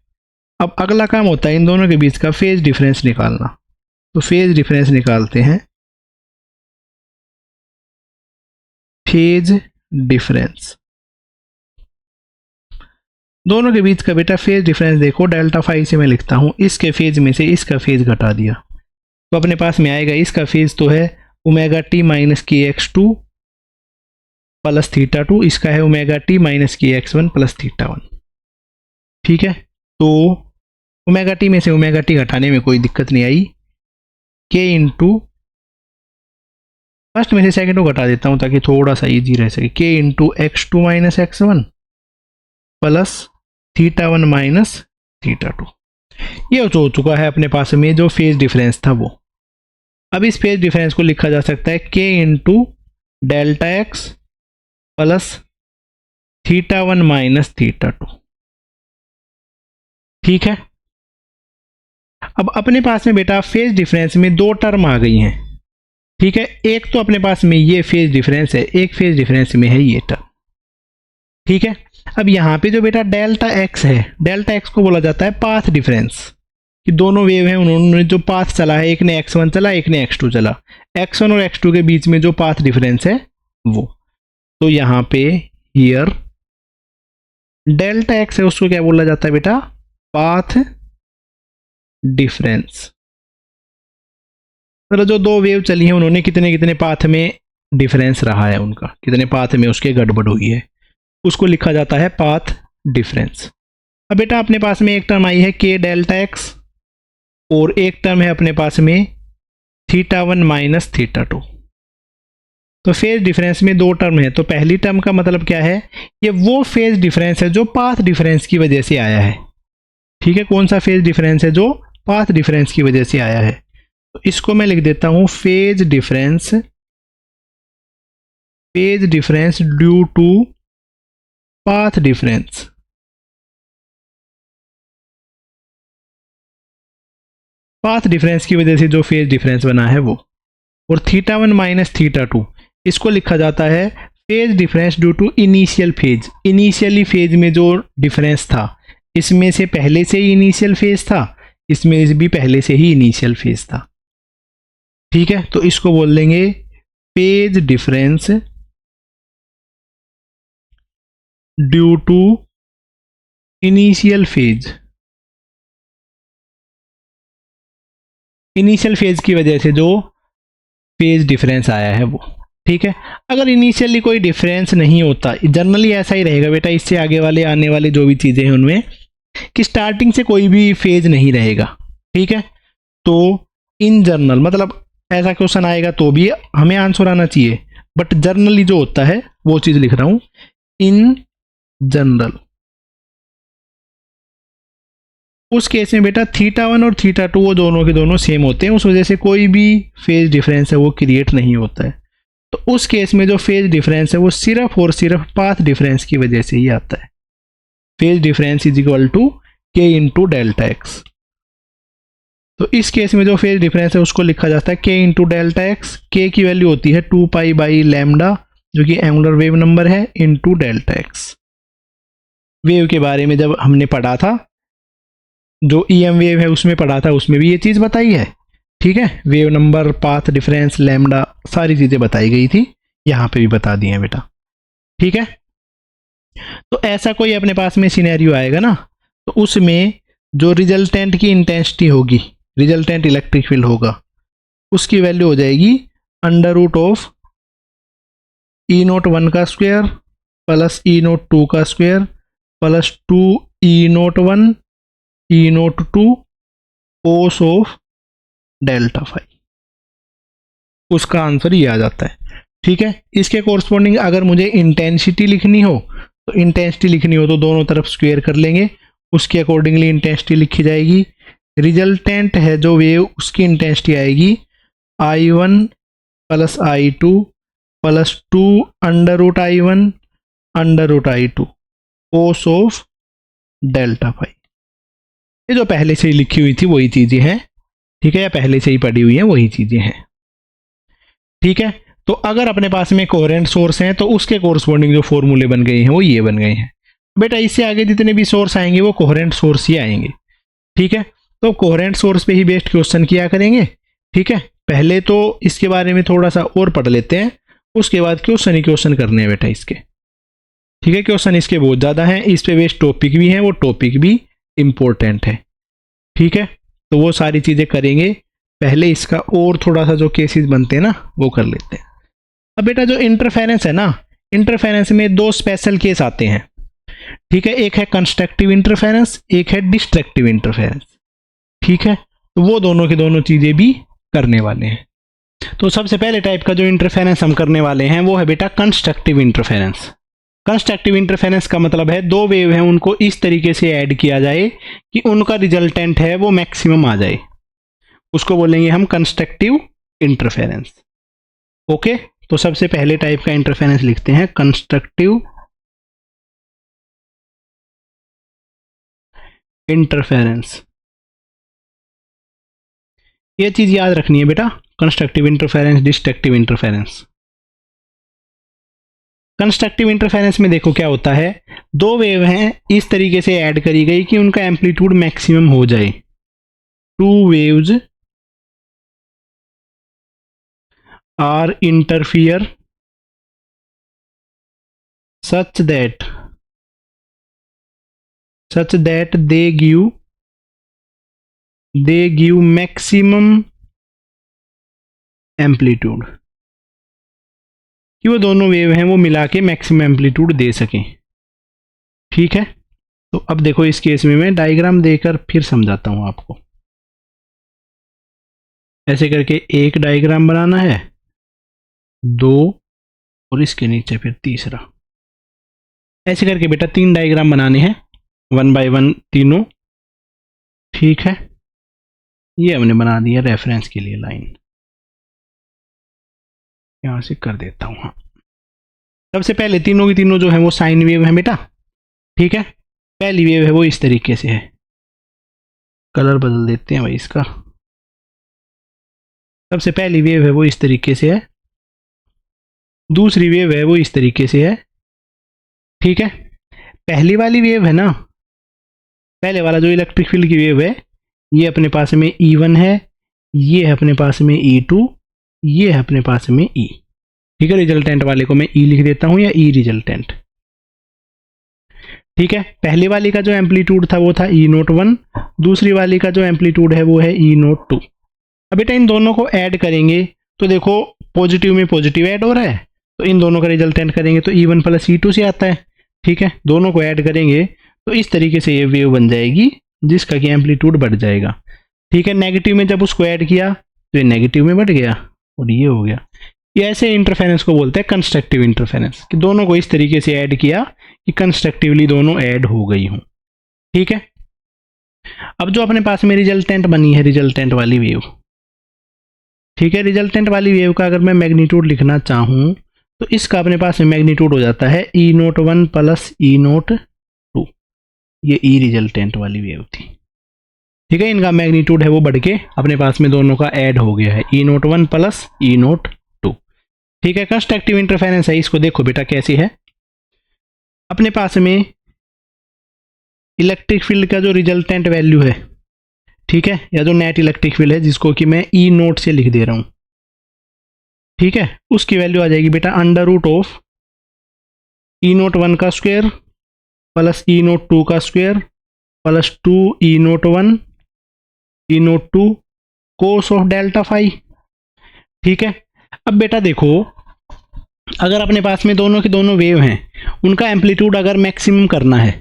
अब अगला काम होता है इन दोनों के बीच का फेज डिफरेंस निकालना। तो फेज डिफरेंस निकालते हैं, फेज डिफरेंस दोनों के बीच का बेटा फेज डिफरेंस देखो, डेल्टा फाई से मैं लिखता हूं, इसके फेज में से इसका फेज घटा दिया तो अपने पास में आएगा, इसका फेज तो है omega t minus KX2 plus θ2, इसका है omega t minus KX1 plus θ1। ठीक है, तो ओमेगा टी में से ओमेगा टी घटाने में कोई दिक्कत नहीं आई, K इंटू फर्स्ट में से सेकेंड को घटा देता हूं ताकि थोड़ा सा इजी रह सके, K into x2 minus x1 plus θ1 minus θ2। ये हो चुका है अपने पास में जो फेज डिफरेंस था वो। अब इस फेज डिफरेंस को लिखा जा सकता है K into delta x plus θ1 minus θ2। ठीक है, अब अपने पास में बेटा फेज डिफरेंस में दो टर्म आ गई हैं। ठीक है, एक तो अपने पास में ये फेज डिफरेंस है, एक फेज डिफरेंस में है ये टर्म। ठीक है, अब यहाँ पे जो बेटा डेल्टा एक्स है, डेल्टा एक्स को बोला जाता है पाथ डिफरेंस, कि दोनों वेव हैं उन्होंने जो पाथ चला है, एक ने x1 चला एक ने x2 चला, x1 और x2 के बीच में जो पाथ डिफरेंस है वो। तो यहाँ पे हियर डेल्टा एक्स है उसको क्या बोला जाता है बेटा, पाथ डिफरेंस। मतलब जो दो वेव चली हैं उन्होंने कितने कितने पाथ में डिफरेंस रहा है उनका, कितने पाथ में उसके गड़बड़ हुई है, उसको लिखा जाता है पाथ डिफरेंस। अब बेटा अपने पास में एक टर्म आई है K डेल्टा एक्स और एक टर्म है अपने पास में θ1 माइनस θ2। तो फेज डिफरेंस में दो टर्म है, तो पहली टर्म का मतलब क्या है, ये वो फेज डिफरेंस है जो पाथ डिफरेंस की वजह से आया है। ठीक है, कौन सा फेज डिफरेंस है जो पाथ डिफरेंस की वजह से आया है, तो इसको मैं लिख देता हूं phase difference, phase difference due to path difference. Path difference की वजह से जो फेज डिफरेंस बना है वो। और θ1 माइनस θ2 इसको लिखा जाता है phase difference due to initial phase. Initially phase में जो डिफरेंस था, इसमें से पहले से ही इनिशियल फेज था, इसमें भी पहले से ही इनिशियल फेज था। ठीक है, तो इसको बोल देंगे phase difference due to initial phase. Initial phase की वजह से जो फेज डिफरेंस आया है वो। ठीक है। अगर इनिशियली कोई डिफरेंस नहीं होता, जनरली ऐसा ही रहेगा बेटा, इससे आगे वाले आने वाले जो भी चीज़ें हैं उनमें कि स्टार्टिंग से कोई भी फेज नहीं रहेगा। ठीक है, तो इन जनरल मतलब ऐसा क्वेश्चन आएगा तो भी हमें आंसर आना चाहिए, बट जनरली जो होता है वो चीज़ लिख रहा हूँ, इन जनरल। उस केस में बेटा θ1 और θ2 वो दोनों के दोनों सेम होते हैं, उस वजह से कोई भी फेज डिफरेंस है वो क्रिएट नहीं होता है। तो उस केस में जो फेज डिफरेंस है वो सिर्फ और सिर्फ पाथ डिफरेंस की वजह से ही आता है। Phase difference is equal to k into delta x. तो इस केस में जो फेज डिफरेंस है उसको लिखा जाता है k इंटू डेल्टा एक्स। के की वैल्यू होती है 2 पाई बाई लैम्डा जो कि एंगुलर वेव नंबर है इंटू डेल्टा एक्स। वेव के बारे में जब हमने पढ़ा था, जो EM वेव है उसमें पढ़ा था, उसमें भी ये चीज़ बताई है। ठीक है, wave number, path difference, lambda, सारी चीज़ें बताई गई थी, यहाँ पे भी बता दी हैं बेटा। ठीक है, तो ऐसा कोई अपने पास में सिनेरियो आएगा ना, तो उसमें जो रिजल्टेंट की इंटेंसिटी होगी, रिजल्टेंट इलेक्ट्रिक फील्ड होगा, उसकी वैल्यू हो जाएगी अंडर रूट ऑफ E01 का स्क्वायर प्लस E02 का square plus 2E01 E02 cos of delta phi. उसका आंसर ये आ जाता है। ठीक है, इसके कोरस्पॉन्डिंग अगर मुझे इंटेंसिटी लिखनी हो तो इंटेंसिटी लिखनी हो तो दोनों तरफ स्क्वायर कर लेंगे, उसके अकॉर्डिंगली इंटेंसिटी लिखी जाएगी। रिजल्टेंट है जो वेव, उसकी इंटेंसिटी आएगी I1 plus I2 plus 2 under root I1 under root I2 cos of delta phi. ये जो पहले से ही लिखी हुई थी वही चीज़ें हैं। ठीक है, या पहले से ही पढ़ी हुई हैं वही चीज़ें हैं। ठीक है, तो अगर अपने पास में कोहेरेंट सोर्स हैं तो उसके कोरस्पॉन्डिंग जो फॉर्मूले बन गए हैं वो ये बन गए हैं। बेटा इससे आगे जितने भी सोर्स आएंगे वो कोहेरेंट सोर्स ही आएंगे। ठीक है, तो कोहेरेंट सोर्स पे ही बेस्ड क्वेश्चन किया करेंगे। ठीक है, पहले तो इसके बारे में थोड़ा सा और पढ़ लेते हैं, उसके बाद क्वेश्चन ही क्वेश्चन करने हैं बेटा इसके। ठीक है, क्वेश्चन इसके बहुत ज़्यादा हैं, इस पे बेस्ड टॉपिक भी हैं, वो टॉपिक भी इम्पोर्टेंट है। ठीक है, तो वो सारी चीज़ें करेंगे। पहले इसका और थोड़ा सा जो केसेस बनते हैं ना वो कर लेते हैं। अब बेटा जो इंटरफेरेंस है ना, इंटरफेरेंस में दो स्पेशल केस आते हैं। ठीक है, एक है कंस्ट्रक्टिव इंटरफेरेंस, एक है डिस्ट्रक्टिव इंटरफेरेंस। ठीक है, तो वो दोनों की दोनों चीज़ें भी करने वाले हैं। तो सबसे पहले टाइप का जो इंटरफेरेंस हम करने वाले हैं वो है बेटा कंस्ट्रक्टिव इंटरफेरेंस। कंस्ट्रक्टिव इंटरफेरेंस का मतलब है दो वेव हैं उनको इस तरीके से ऐड किया जाए कि उनका रिजल्टेंट है वो मैक्सिमम आ जाए, उसको बोलेंगे हम कंस्ट्रक्टिव इंटरफेरेंस। ओके, तो सबसे पहले टाइप का इंटरफेरेंस लिखते हैं कंस्ट्रक्टिव इंटरफेरेंस। ये चीज याद रखनी है बेटा, constructive interference, destructive interference. Constructive interference में देखो क्या होता है, दो वेव हैं इस तरीके से ऐड करी गई कि उनका एम्पलीट्यूड मैक्सिमम हो जाए। Two waves are interfere such that they give maximum amplitude, कि वो दोनों वेव हैं वो मिला के मैक्सिमम एम्पलीट्यूड दे सकें। ठीक है, तो अब देखो इस केस में मैं डायग्राम देकर फिर समझाता हूं आपको। ऐसे करके एक डायग्राम बनाना है, दो, और इसके नीचे फिर तीसरा। ऐसे करके बेटा तीन डायग्राम बनाने हैं, 1 बाय 1 तीनों। ठीक है, ये हमने बना दिया रेफरेंस के लिए लाइन, यहां से कर देता हूं। हाँ, सबसे पहले तीनों की तीनों जो है वो साइन वेव है बेटा। ठीक है, पहली वेव है वो इस तरीके से है, कलर बदल देते हैं भाई इसका। सबसे पहली वेव है वो इस तरीके से है, दूसरी वेव है वो इस तरीके से है। ठीक है, पहली वाली वेव है ना, पहले वाला जो इलेक्ट्रिक फील्ड की वेव है, ये अपने पास में E1 है, ये है अपने पास में E2, ये है अपने पास में E। ठीक है, रिजल्टेंट वाले को मैं E लिख देता हूं या E रिजल्टेंट। ठीक है, पहले वाली का जो एम्पलीट्यूड था वो था E01, दूसरी वाली का जो एम्पलीट्यूड है वो है E02। अब बेटा इन दोनों को ऐड करेंगे तो देखो पॉजिटिव में पॉजिटिव ऐड हो रहा है, तो इन दोनों का रिजल्टेंट करेंगे तो E1 प्लस E2 से आता है। ठीक है, दोनों को ऐड करेंगे तो इस तरीके से ये वेव बन जाएगी जिसका कि एम्पलीट्यूड बढ़ जाएगा। ठीक है, नेगेटिव में जब उसको ऐड किया तो ये नेगेटिव में बढ़ गया और ये हो गया। ये ऐसे इंटरफेरेंस को बोलते हैं कंस्ट्रक्टिव इंटरफेरेंस, कि दोनों को इस तरीके से ऐड किया कि कंस्ट्रक्टिवली दोनों ऐड हो गई हों। ठीक है, अब जो अपने पास में रिजल्टेंट बनी है, रिजल्टेंट वाली वेव, ठीक है, रिजल्टेंट वाली वेव का अगर मैं मैग्नीट्यूड लिखना चाहूँ तो इसका अपने पास में मैग्नीट्यूड हो जाता है E01 प्लस E02। ये E रिजल्टेंट वाली वेव थी। ठीक है, इनका मैग्नीट्यूड है वो बढ़ के अपने पास में दोनों का ऐड हो गया है, E01 प्लस E02। ठीक है, कंस्ट्रक्टिव इंटरफेरेंस है। इसको देखो बेटा कैसी है। अपने पास में इलेक्ट्रिक फील्ड का जो रिजल्टेंट वैल्यू है, ठीक है, या जो नेट इलेक्ट्रिक फील्ड है जिसको कि मैं E0 से लिख दे रहा हूं, ठीक है, उसकी वैल्यू आ जाएगी बेटा अंडर रूट ऑफ E01 का स्क्वायर प्लस E02 का square plus 2 E01 E02 cos of delta phi. ठीक है, अब बेटा देखो, अगर अपने पास में दोनों के दोनों वेव हैं, उनका एम्पलीट्यूड अगर मैक्सिमम करना है,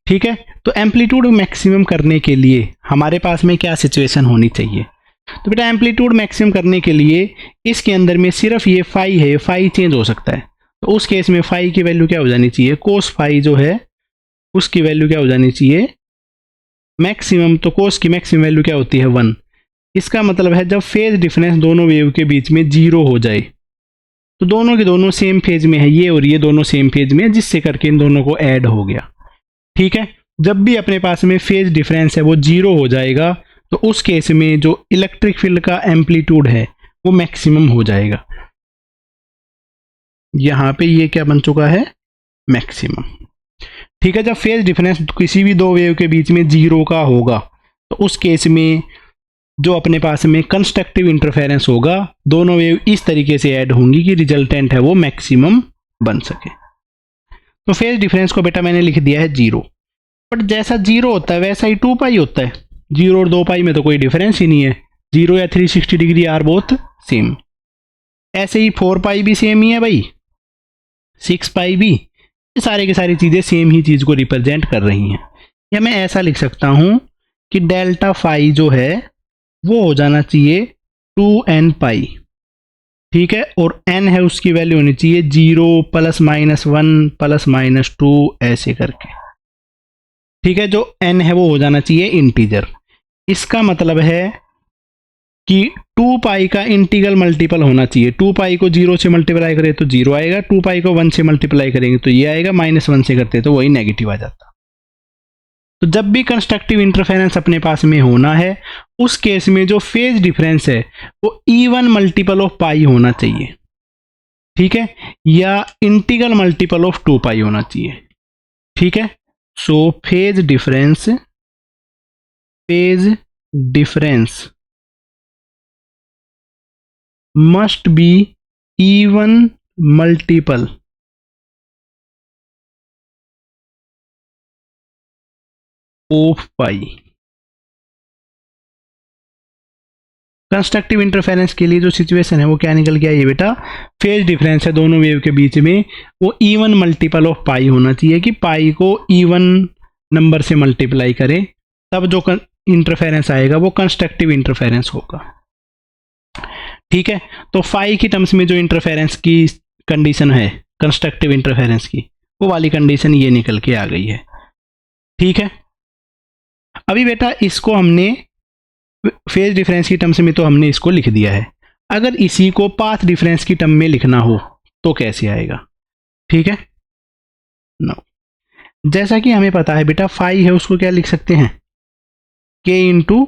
ठीक है, तो एम्पलीट्यूड मैक्सिमम करने के लिए हमारे पास में क्या सिचुएशन होनी चाहिए? तो बेटा एम्पलीट्यूड मैक्सिमम करने के लिए इसके अंदर में सिर्फ ये फाई है, फाई चेंज हो सकता है। तो उस केस में फाई की वैल्यू क्या हो जानी चाहिए? कोस फाई जो है उसकी वैल्यू क्या हो जानी चाहिए? मैक्सिमम। तो कोस की मैक्सिमम वैल्यू क्या होती है? 1। इसका मतलब है जब फेज डिफरेंस दोनों वेव के बीच में 0 हो जाए तो दोनों के दोनों सेम फेज में है, ये और ये दोनों सेम फेज में है, जिससे करके इन दोनों को ऐड हो गया। ठीक है, जब भी अपने पास में फेज डिफरेंस है वो 0 हो जाएगा तो उस केस में जो इलेक्ट्रिक फील्ड का एम्पलीट्यूड है वो मैक्सिमम हो जाएगा। यहां पे ये क्या बन चुका है? मैक्सिमम। ठीक है, जब फेज डिफरेंस किसी भी दो वेव के बीच में 0 का होगा तो उस केस में जो अपने पास में कंस्ट्रक्टिव इंटरफेरेंस होगा, दोनों वेव इस तरीके से ऐड होंगी कि रिजल्टेंट है वो मैक्सिमम बन सके। तो फेज डिफरेंस को बेटा मैंने लिख दिया है 0, बट जैसा 0 होता है वैसा ही 2 पाई होता है। 0 और 2 पाई में तो कोई डिफरेंस ही नहीं है। 0 या 360 डिग्री आर बोथ सेम। ऐसे ही 4 पाई भी सेम ही है भाई, 6 पाई भी, ये सारे की सारी चीज़ें सेम ही चीज़ को रिप्रेजेंट कर रही हैं। या मैं ऐसा लिख सकता हूँ कि डेल्टा फाई जो है वो हो जाना चाहिए 2n पाई। ठीक है, और n है उसकी वैल्यू होनी चाहिए 0 प्लस माइनस 1 प्लस माइनस 2 ऐसे करके। ठीक है, जो n है वो हो जाना चाहिए इंटीजर। इसका मतलब है कि 2 पाई का इंटीग्रल मल्टीपल होना चाहिए। 2 पाई को 0 से मल्टीप्लाई करें तो 0 आएगा, 2 पाई को 1 से मल्टीप्लाई करेंगे तो ये आएगा, -1 से करते तो वही नेगेटिव आ जाता। तो जब भी कंस्ट्रक्टिव इंटरफेरेंस अपने पास में होना है उस केस में जो फेज डिफरेंस है वो E1 मल्टीपल ऑफ पाई होना चाहिए। ठीक है, या इंटीग्रल मल्टीपल ऑफ 2 पाई होना चाहिए। ठीक है, so phase difference must be E1 multiple of pi. Constructive interference के लिए जो सिचुएशन है वो क्या निकल गया? ये बेटा फेज डिफरेंस है दोनों वेव के बीच में, वो E1 मल्टीपल ऑफ पाई होना चाहिए, कि पाई को E1 नंबर से मल्टीप्लाई करें तब जो इंटरफेरेंस आएगा वो कंस्ट्रक्टिव इंटरफेरेंस होगा। ठीक है, तो फाई की टर्म्स में जो इंटरफेरेंस की कंडीशन है कंस्ट्रक्टिव इंटरफेरेंस की, वो वाली कंडीशन ये निकल के आ गई है। ठीक है, अभी बेटा इसको हमने फेज डिफरेंस की टर्म्स में तो हमने इसको लिख दिया है। अगर इसी को पाथ डिफरेंस की टर्म में लिखना हो तो कैसे आएगा? ठीक है, नो, जैसा कि हमें पता है बेटा फाई है उसको क्या लिख सकते हैं? k into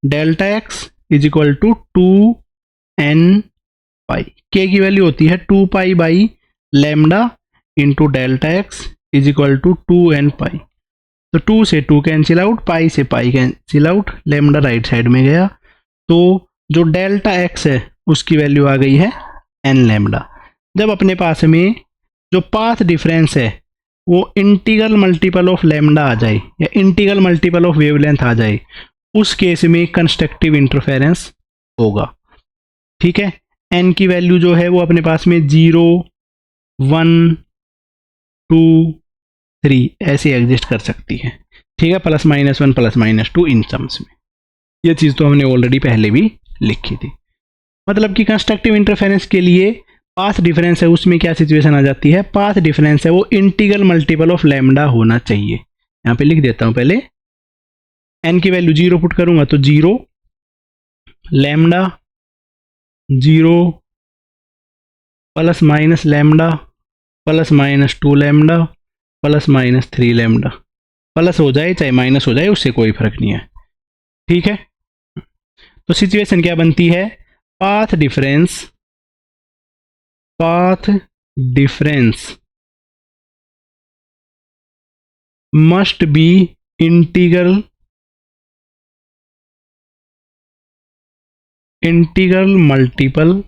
delta x is equal to 2n pi. k की वैल्यू होती है 2 pi by lambda into delta x is equal to 2n pi. तो 2 से 2 कैंसिल आउट, पाई से pi cancel out, lambda right side में गया, तो जो डेल्टा एक्स है उसकी वैल्यू आ गई है n लैम्डा। जब अपने पास में जो पाथ डिफरेंस है वो इंटीग्रल मल्टीपल ऑफ लैम्डा आ जाए या इंटीग्रल मल्टीपल ऑफ वेवलेंथ आ जाए, उस केस में कंस्ट्रक्टिव इंटरफेरेंस होगा। ठीक है, एन की वैल्यू जो है वो अपने पास में 0, 1, 2, 3 ऐसे एग्जिस्ट कर सकती है। ठीक है, +-1 +-2 इन टर्म्स में। ये चीज़ तो हमने ऑलरेडी पहले भी लिखी थी। मतलब कि कंस्ट्रक्टिव इंटरफेरेंस के लिए पाथ डिफरेंस है, उसमें क्या सिचुएशन आ जाती है, पाथ डिफरेंस है वो इंटीग्रल मल्टीपल ऑफ लैम्डा होना चाहिए। यहाँ पे लिख देता हूँ पहले, एन की वैल्यू 0 पुट करूंगा तो 0, lambda 0 +- lambda +-2 lambda +-3 lambda, plus हो जाए चाहे माइनस हो जाए उससे कोई फर्क नहीं है। ठीक है, तो सिचुएशन क्या बनती है, path difference must be integral multiple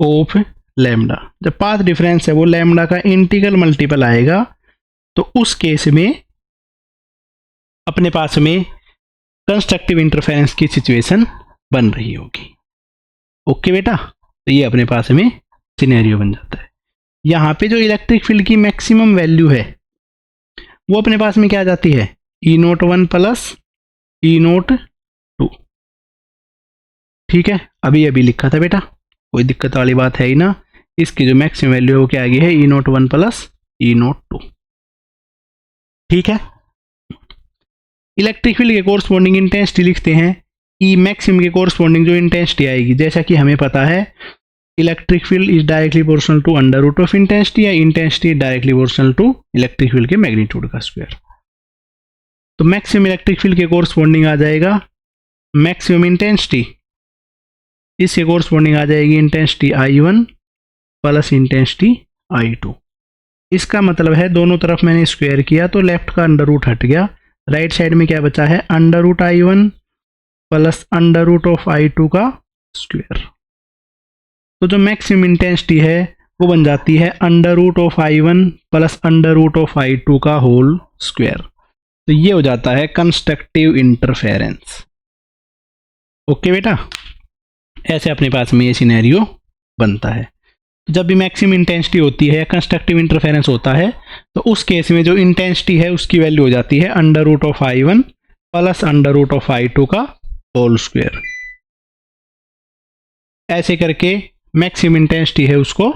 of lambda. जब पाथ डिफरेंस है वो लैम्डा का इंटीग्रल मल्टीपल आएगा तो उस केस में अपने पास में कंस्ट्रक्टिव इंटरफेरेंस की सिचुएशन बन रही होगी। ओके बेटा, तो ये अपने पास में सिनेरियो बन जाता है। यहाँ पे जो इलेक्ट्रिक फील्ड की मैक्सिमम वैल्यू है वो अपने पास में क्या आ जाती है, E01 + E02। ठीक है, अभी लिखा था बेटा, कोई दिक्कत वाली बात है ही ना। इसकी जो मैक्सिमम वैल्यू है वो क्या आ गई है, E01 + E02। ठीक है, इलेक्ट्रिक फील्ड के कोरस्पॉन्डिंग इंटेंसिटी लिखते हैं, ई मैक्सिमम के कोरस्पॉन्डिंग जो इंटेंसिटी आएगी, जैसा कि हमें पता है electric field is directly proportional to √ of intensity, या intensity directly proportional to electric field के मैग्नीट्यूड का स्क्वायर। तो मैक्सिमम इलेक्ट्रिक फील्ड के कोरस्पॉन्डिंग आ जाएगा मैक्सिमम इंटेंसिटी, इसके कोरस्पॉन्डिंग आ जाएगी इंटेंसिटी I1 + इंटेंसिटी I2। इसका मतलब है दोनों तरफ मैंने स्क्वायर किया तो लेफ्ट का √ हट गया, राइट साइड में क्या बचा है, √I1 + √I2 का स्क्वायर। तो जो मैक्सिमम इंटेंसिटी है वो बन जाती है √I1 + √I2 का होल स्क्वायर। तो ये हो जाता है कंस्ट्रक्टिव इंटरफेरेंस। ओके बेटा, ऐसे अपने पास में ये सिनेरियो बनता है। जब भी मैक्सिमम इंटेंसिटी होती है या कंस्ट्रक्टिव इंटरफेरेंस होता है तो उस केस में जो इंटेंसिटी है उसकी वैल्यू हो जाती है √I1 + √I2 का होल स्क्वायर। ऐसे करके मैक्सिमम इंटेंसिटी है उसको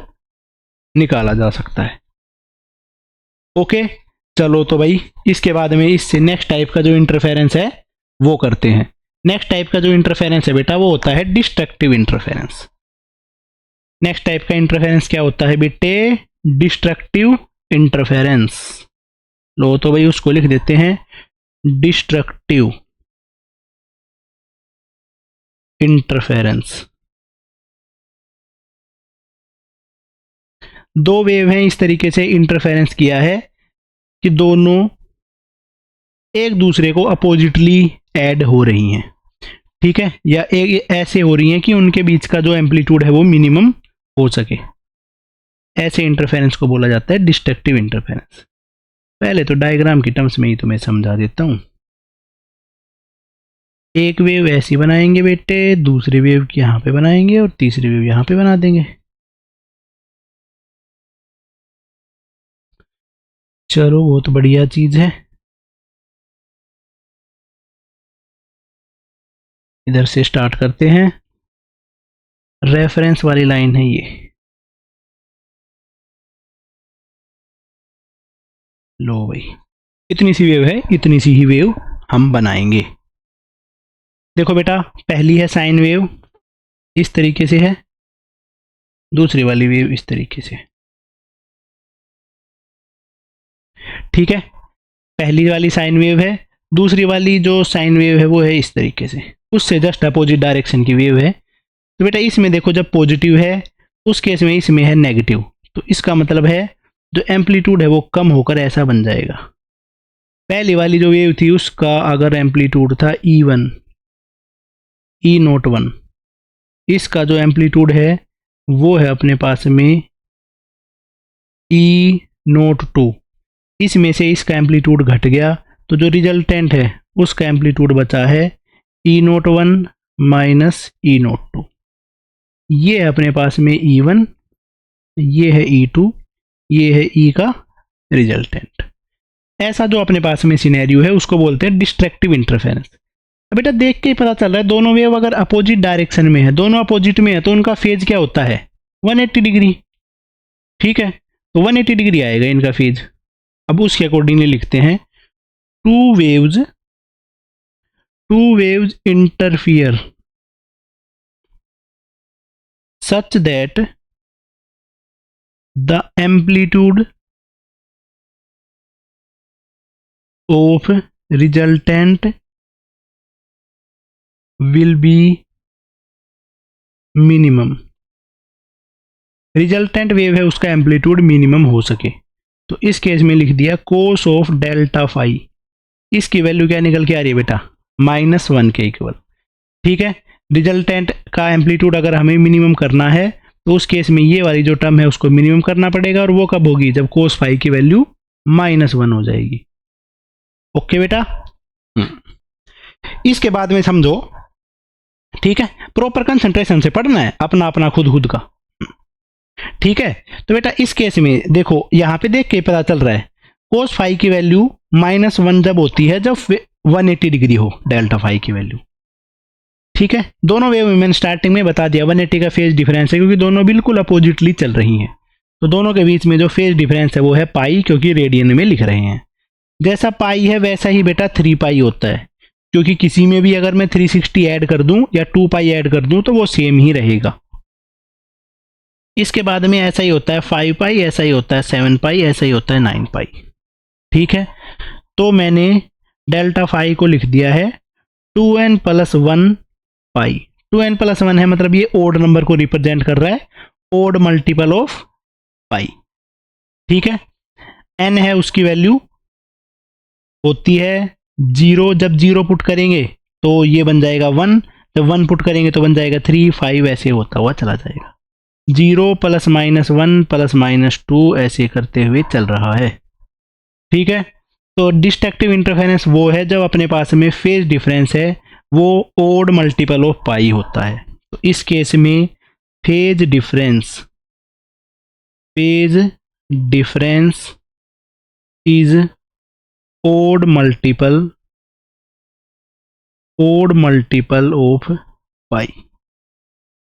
निकाला जा सकता है। ओके, चलो तो भाई इसके बाद में इससे नेक्स्ट टाइप का जो इंटरफेरेंस है वो करते हैं। नेक्स्ट टाइप का जो इंटरफेरेंस है बेटा वो होता है डिस्ट्रक्टिव इंटरफेरेंस। नेक्स्ट टाइप का इंटरफेरेंस क्या होता है बेटे, डिस्ट्रक्टिव इंटरफेरेंस। लो तो भाई उसको लिख देते हैं डिस्ट्रक्टिव इंटरफेरेंस। दो वेव हैं, इस तरीके से इंटरफेरेंस किया है कि दोनों एक दूसरे को अपोजिटली ऐड हो रही हैं। ठीक है, या एक ऐसे हो रही हैं कि उनके बीच का जो एम्पलीट्यूड है वो मिनिमम हो सके, ऐसे इंटरफेरेंस को बोला जाता है डिस्ट्रक्टिव इंटरफेरेंस। पहले तो डायग्राम की टर्म्स में ही तुम्हें समझा देता हूं। एक वेव ऐसी बनाएंगे बेटे, दूसरी वेव यहाँ पे बनाएंगे और तीसरी वेव यहाँ पे बना देंगे। चलो वो तो बढ़िया चीज है। इधर से स्टार्ट करते हैं, रेफरेंस वाली लाइन है ये। लो भाई, इतनी सी वेव है, इतनी सी ही वेव हम बनाएंगे। देखो बेटा, पहली है साइन वेव, इस तरीके से है, दूसरी वाली वेव इस तरीके से। ठीक है, पहली वाली साइन वेव है, दूसरी वाली जो साइन वेव है वो है इस तरीके से, उससे जस्ट अपोजिट डायरेक्शन की वेव है। तो बेटा इसमें देखो, जब पॉजिटिव है उस केस में इसमें है नेगेटिव, तो इसका मतलब है जो एम्पलीट्यूड है वो कम होकर ऐसा बन जाएगा। पहली वाली जो वेव थी उसका अगर एम्पलीट्यूड था E1, E01, इसका जो एम्पलीट्यूड है वो है अपने पास में E02। इसमें से इसका एम्पलीट्यूड घट गया तो जो रिजल्टेंट है उसका एम्पलीट्यूड बचा है E01 minus E note to. ये है अपने पास में E1, ये है E2, ये है E का रिजल्टेंट। ऐसा जो अपने पास में सिनेरियो है उसको बोलते हैं डिस्ट्रक्टिव इंटरफेरेंस। अब बेटा देख के ही पता चल रहा है दोनों वेव अगर अपोजिट डायरेक्शन में है, दोनों अपोजिट में है, तो उनका फेज क्या होता है 180 डिग्री। ठीक है, तो 180 डिग्री आएगा इनका फेज। अब उसके अकॉर्डिंगली लिखते हैं two waves interfere such that the amplitude of resultant will be minimum। Resultant wave है उसका एम्पलीट्यूड मिनिमम हो सके, तो इस केस में लिख दिया कोस ऑफ डेल्टा फाई। इसकी वैल्यू क्या निकल के आ रही है बेटा -1 के इक्वल। ठीक है, रिजल्टेंट का एम्पलीट्यूड अगर हमें मिनिमम करना है तो उस केस में ये वाली जो टर्म है उसको मिनिमम करना पड़ेगा, और वो कब होगी जब कोस फाई की वैल्यू -1 हो जाएगी। ओके बेटा, इसके बाद में समझो। ठीक है, प्रॉपर कंसंट्रेशन से पढ़ना है, अपना अपना खुद का। ठीक है, तो बेटा इस केस में देखो यहां पे देख के पता चल रहा है कोस फाई की वैल्यू -1 जब होती है जब 180 डिग्री हो डेल्टा फाई की वैल्यू। ठीक है, दोनों वेव में मैंने स्टार्टिंग में बता दिया 180 का फेज डिफरेंस है, क्योंकि दोनों बिल्कुल अपोजिटली चल रही हैं, तो दोनों के बीच में जो फेज डिफरेंस है वो है पाई, क्योंकि रेडियन में लिख रहे हैं। जैसा पाई है वैसा ही बेटा 3 पाई होता है, क्योंकि किसी में भी अगर मैं 360 ऐड कर दूं या 2 पाई ऐड कर दूं तो वो सेम ही रहेगा। इसके बाद में ऐसा ही होता है 5 पाई, ऐसा ही होता है 7 पाई, ऐसा ही होता है 9 पाई। ठीक है, तो मैंने डेल्टा फाई को लिख दिया है 2n + 1 पाई। 2n + 1 है मतलब ये ओड नंबर को रिप्रेजेंट कर रहा है, ओड मल्टीपल ऑफ पाई। ठीक है, n है उसकी वैल्यू होती है 0, जब 0 पुट करेंगे तो ये बन जाएगा 1, जब 1 पुट करेंगे तो बन जाएगा 3, 5 ऐसे होता हुआ चला जाएगा। 0 + -1 + -2 ऐसे करते हुए चल रहा है। ठीक है, तो डिस्ट्रक्टिव इंटरफेरेंस वो है जब अपने पास में फेज डिफरेंस है वो ओड मल्टीपल ऑफ पाई होता है। तो इस केस में phase difference is odd multiple of pi.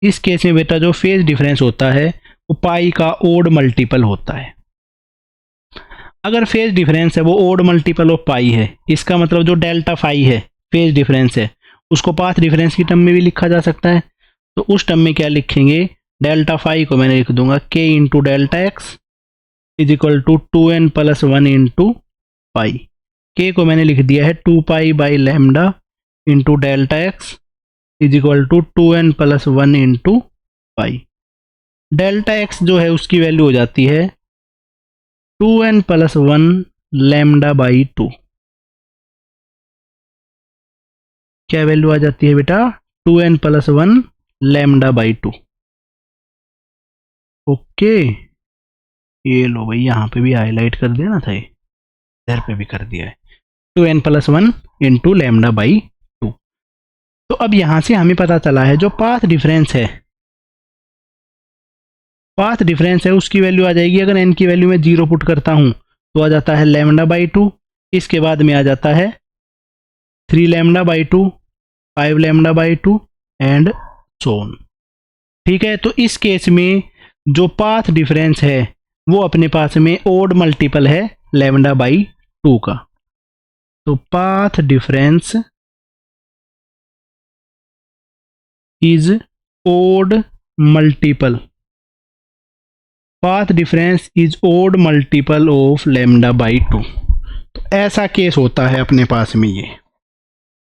इस केस में बेटा जो फेज डिफरेंस होता है वो पाई का ओड मल्टीपल होता है। अगर फेज डिफरेंस है वो ओड मल्टीपल ऑफ पाई है, इसका मतलब जो डेल्टा फाई है फेज डिफरेंस है उसको पाथ डिफरेंस की टर्म में भी लिखा जा सकता है। तो उस टर्म में क्या लिखेंगे, डेल्टा फाई को मैंने लिख दूंगा k × डेल्टा एक्स = 2n + 1 × पाई। k को मैंने लिख दिया है 2 pi by lambda × delta x = 2n + 1 × pi. Delta x जो है उसकी वैल्यू हो जाती है 2n + 1 λ/2। क्या वैल्यू आ जाती है बेटा 2n + 1 λ/2। ओके, ये लो भाई यहाँ पे भी हाईलाइट कर दिया ना था, इधर पे भी कर दिया है 2n + 1 × λ/2। तो अब यहां से हमें पता चला है जो पाथ डिफरेंस है उसकी वैल्यू आ जाएगी, अगर n की वैल्यू में 0 पुट करता हूं तो आ जाता है λ/2, इसके बाद में आ जाता है 3 λ/2, 5 λ/2 एंड सो ऑन। ठीक है, तो इस केस में जो पाथ डिफरेंस है वो अपने पास में ओड मल्टीपल है λ/2 का। तो path difference is odd multiple of λ/2। तो ऐसा केस होता है अपने पास में ये।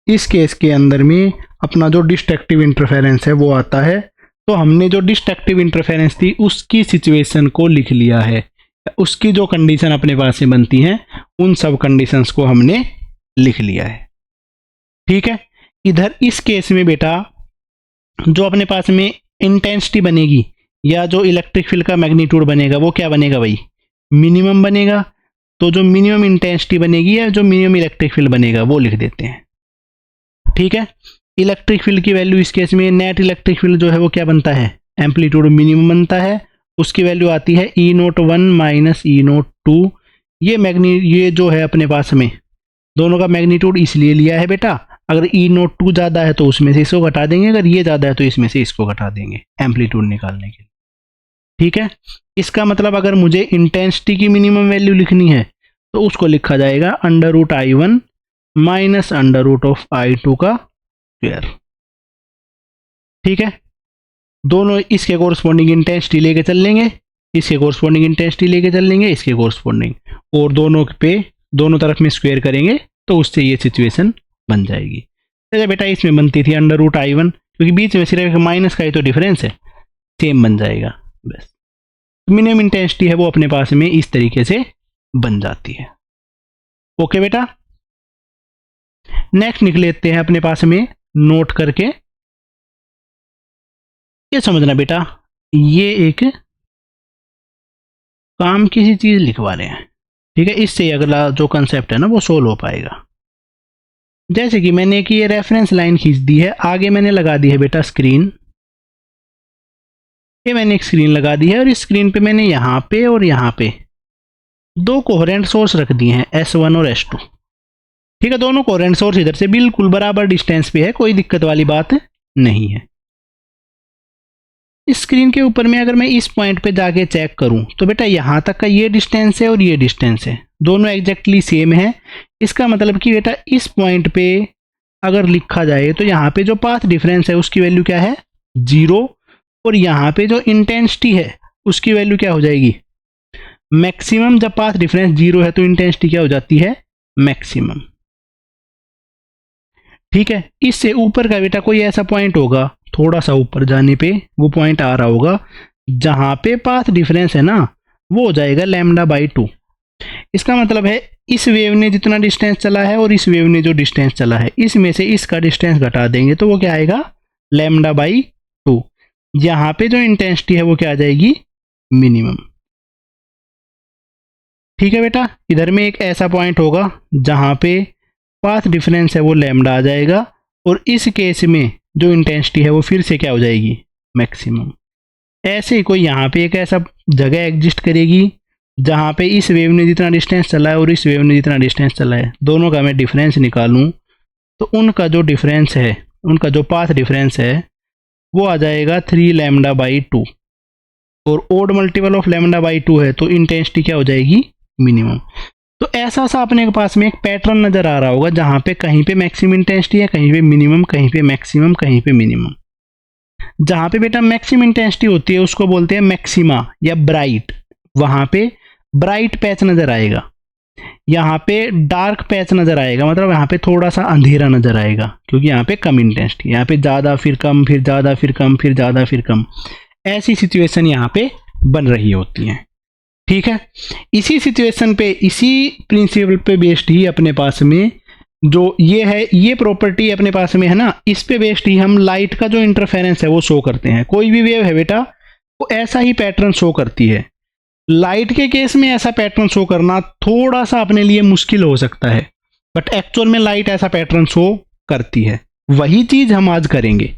इस केस के अंदर में अपना जो डिस्ट्रक्टिव इंटरफेरेंस है वो आता है, तो हमने जो डिस्ट्रक्टिव इंटरफेरेंस थी उसकी सिचुएशन को लिख लिया है, उसकी जो कंडीशन अपने पास से बनती हैं उन सब कंडीशंस को हमने लिख लिया है। ठीक है, इधर इस केस में बेटा जो अपने पास में इंटेंसिटी बनेगी या जो इलेक्ट्रिक फील्ड का मैग्नीट्यूड बनेगा वो क्या बनेगा भाई, मिनिमम बनेगा। तो जो मिनिमम इंटेंसिटी बनेगी या जो मिनिमम इलेक्ट्रिक फील्ड बनेगा वो लिख देते हैं। ठीक है, इलेक्ट्रिक फील्ड की वैल्यू इस केस में नेट इलेक्ट्रिक फील्ड जो है वो क्या बनता है, एम्पलीट्यूड मिनिमम बनता है, उसकी वैल्यू आती है E01 माइनस E02। ये जो है अपने पास में दोनों का मैग्नीट्यूड इसलिए लिया है बेटा, अगर E02 ज़्यादा है तो उसमें से इसको घटा देंगे, अगर ये ज़्यादा है तो इसमें से इसको घटा देंगे एम्पलीट्यूड निकालने के लिए। ठीक है, इसका मतलब अगर मुझे इंटेंसिटी की मिनिमम वैल्यू लिखनी है तो उसको लिखा जाएगा √I1 माइनस √I2 का स्क्वायर। ठीक है, दोनों इसके कोरस्पॉन्डिंग इंटेंसिटी लेके चल लेंगे, इसके कोरस्पॉन्डिंग इंटेंसिटी लेके चल लेंगे, इसके कोरस्पॉन्डिंग, और दोनों तरफ में स्क्वायर करेंगे तो उससे ये सिचुएशन बन जाएगी। तो बेटा इसमें बनती थी √I1, क्योंकि बीच में सिर्फ माइनस का ही तो डिफरेंस है, सेम बन जाएगा बस। मिनिमम इंटेंसिटी है वो अपने पास में इस तरीके से बन जाती है। ओके बेटा, नेक्स्ट निकल लेते हैं अपने पास में नोट करके। ये समझना बेटा, ये एक काम किसी चीज लिखवा रहे हैं, ठीक है, इससे अगला जो कंसेप्ट है ना वो सोल्व हो पाएगा। जैसे कि मैंने कि ये रेफरेंस लाइन खींच दी है, आगे मैंने लगा दी है बेटा स्क्रीन, ये मैंने एक स्क्रीन लगा दी है और इस स्क्रीन पे मैंने यहाँ पे और यहाँ पे दो कोहेरेंट सोर्स रख दिए हैं S1 और S2। ठीक है, दोनों कोहेरेंट सोर्स इधर से बिल्कुल बराबर डिस्टेंस पे है, कोई दिक्कत वाली बात नहीं है। इस स्क्रीन के ऊपर में अगर मैं इस पॉइंट पे जाके चेक करूं तो बेटा यहाँ तक का ये डिस्टेंस है और ये डिस्टेंस है, दोनों एग्जैक्टली सेम है। इसका मतलब कि बेटा इस पॉइंट पे अगर लिखा जाए तो यहाँ पे जो पाथ डिफरेंस है उसकी वैल्यू क्या है, 0, और यहाँ पे जो इंटेंसिटी है उसकी वैल्यू क्या हो जाएगी, मैक्सिमम। जब पाथ डिफरेंस 0 है तो इंटेंसिटी क्या हो जाती है, मैक्सिमम। ठीक है, इससे ऊपर का बेटा कोई ऐसा पॉइंट होगा, थोड़ा सा ऊपर जाने पे वो पॉइंट आ रहा होगा जहां पे पाथ डिफरेंस है ना वो हो जाएगा λ/2। इसका मतलब है इस वेव ने जितना डिस्टेंस चला है और इस वेव ने जो डिस्टेंस चला है इसमें से इसका डिस्टेंस घटा देंगे तो वो क्या आएगा, λ/2। यहाँ पे जो इंटेंसिटी है वो क्या आ जाएगी, मिनिमम। ठीक है बेटा, इधर में एक ऐसा पॉइंट होगा जहां पे पाथ डिफरेंस है वो λ आ जाएगा और इस केस में जो इंटेंसिटी है वो फिर से क्या हो जाएगी, मैक्सिमम। ऐसे ही कोई यहाँ पे एक ऐसा जगह एग्जिस्ट करेगी जहाँ पे इस वेव ने जितना डिस्टेंस चला है और इस वेव ने जितना डिस्टेंस चला है दोनों का मैं डिफरेंस निकालूं तो उनका जो डिफरेंस है, उनका जो पाथ डिफरेंस है वो आ जाएगा 3λ/2, और ओड मल्टीपल ऑफ λ/2 है तो इंटेंसिटी क्या हो जाएगी, मिनिमम। तो ऐसा सा अपने के पास में एक पैटर्न नजर आ रहा होगा जहां पे कहीं पे मैक्सिमम इंटेंसिटी है, कहीं पे मिनिमम, कहीं पे मैक्सिमम, कहीं पे मिनिमम। जहां पे बेटा मैक्सिमम इंटेंसिटी होती है उसको बोलते हैं मैक्सिमा या ब्राइट, वहां पे ब्राइट पैच नजर आएगा, यहाँ पे डार्क पैच नजर आएगा, मतलब यहाँ पे थोड़ा सा अंधेरा नजर आएगा क्योंकि यहाँ पे कम इंटेंसिटी, यहाँ पे ज़्यादा फिर कम, फिर ज़्यादा फिर कम, फिर ज़्यादा फिर कम, ऐसी सिचुएशन यहाँ पे बन रही होती है। ठीक है, इसी सिचुएशन पे, इसी प्रिंसिपल पे बेस्ड ही अपने पास में जो ये है, ये प्रॉपर्टी अपने पास में है ना, इस पे बेस्ड ही हम लाइट का जो इंटरफेरेंस है वो शो करते हैं। कोई भी वेव है बेटा वो ऐसा ही पैटर्न शो करती है। लाइट के केस में ऐसा पैटर्न शो करना थोड़ा सा अपने लिए मुश्किल हो सकता है, बट एक्चुअल में लाइट ऐसा पैटर्न शो करती है। वही चीज हम आज करेंगे।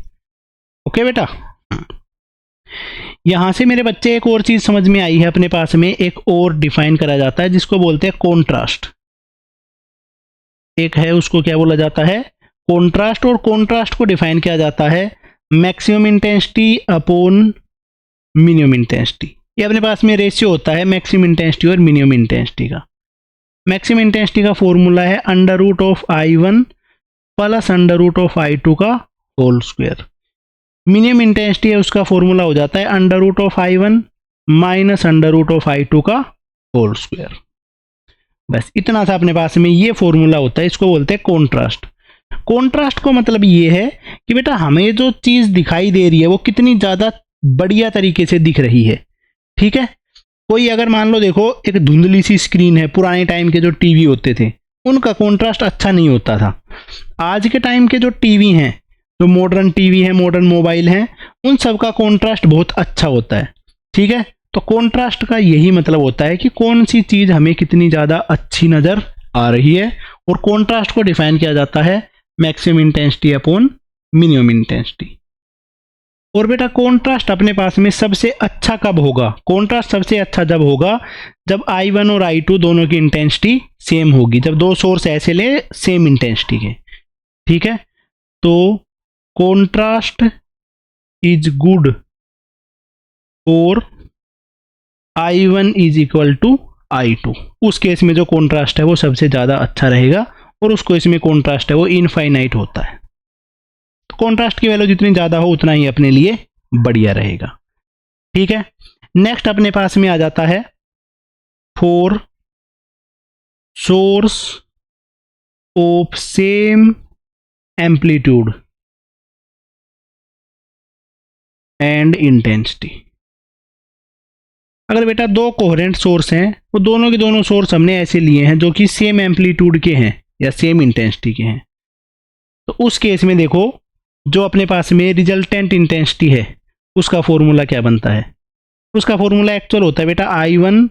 ओके बेटा, यहां से मेरे बच्चे एक और चीज समझ में आई है, अपने पास में एक और डिफाइन करा जाता है जिसको बोलते हैं कॉन्ट्रास्ट। एक है उसको क्या बोला जाता है, कॉन्ट्रास्ट, और कॉन्ट्रास्ट को डिफाइन किया जाता है maximum intensity upon minimum intensity. ये अपने पास में रेशियो होता है मैक्सिमम इंटेंसिटी और मिनिमम इंटेंसिटी का। मैक्सिमम इंटेंसिटी का फॉर्मूला है √I1 प्लस √I2 का होल स्क्वायर। मिनिमम इंटेंसिटी है उसका फॉर्मूला हो जाता है √I1 माइनस √I2 का होल स्क्वायर। बस इतना सा अपने पास में ये फॉर्मूला होता है, इसको बोलते हैं कॉन्ट्रास्ट। कॉन्ट्रास्ट को मतलब ये है कि बेटा हमें जो चीज दिखाई दे रही है वो कितनी ज्यादा बढ़िया तरीके से दिख रही है। ठीक है, कोई अगर मान लो देखो एक धुंधली सी स्क्रीन है, पुराने टाइम के जो टीवी होते थे उनका कॉन्ट्रास्ट अच्छा नहीं होता था। आज के टाइम के जो टीवी हैं, जो मॉडर्न टीवी है, मॉडर्न मोबाइल हैं, उन सब का कॉन्ट्रास्ट बहुत अच्छा होता है। ठीक है, तो कॉन्ट्रास्ट का यही मतलब होता है कि कौन सी चीज हमें कितनी ज्यादा अच्छी नजर आ रही है, और कॉन्ट्रास्ट को डिफाइन किया जाता है maximum intensity upon minimum intensity. और बेटा कॉन्ट्रास्ट अपने पास में सबसे अच्छा कब होगा? कॉन्ट्रास्ट सबसे अच्छा जब होगा जब I1 और I2 दोनों की इंटेंसिटी सेम होगी, जब दो सोर्स ऐसे ले सेम इंटेंसिटी के। ठीक है, तो कॉन्ट्रास्ट इज गुड और I1 is equal to I2। उस केस में जो कॉन्ट्रास्ट है वो सबसे ज़्यादा अच्छा रहेगा, और उसको इसमें कॉन्ट्रास्ट है वो इनफाइनाइट होता है। तो कॉन्ट्रास्ट की वैल्यू जितनी ज़्यादा हो उतना ही अपने लिए बढ़िया रहेगा। ठीक है, नेक्स्ट अपने पास में आ जाता है for source of same amplitude and intensity. अगर बेटा दो कोहेरेंट सोर्स हैं, वो दोनों के दोनों सोर्स हमने ऐसे लिए हैं जो कि सेम एम्पलीट्यूड के हैं या सेम इंटेंसिटी के हैं, तो उस केस में देखो जो अपने पास में रिजल्टेंट इंटेंसिटी है उसका फॉर्मूला क्या बनता है? उसका फॉर्मूला एक्चुअल होता है बेटा I1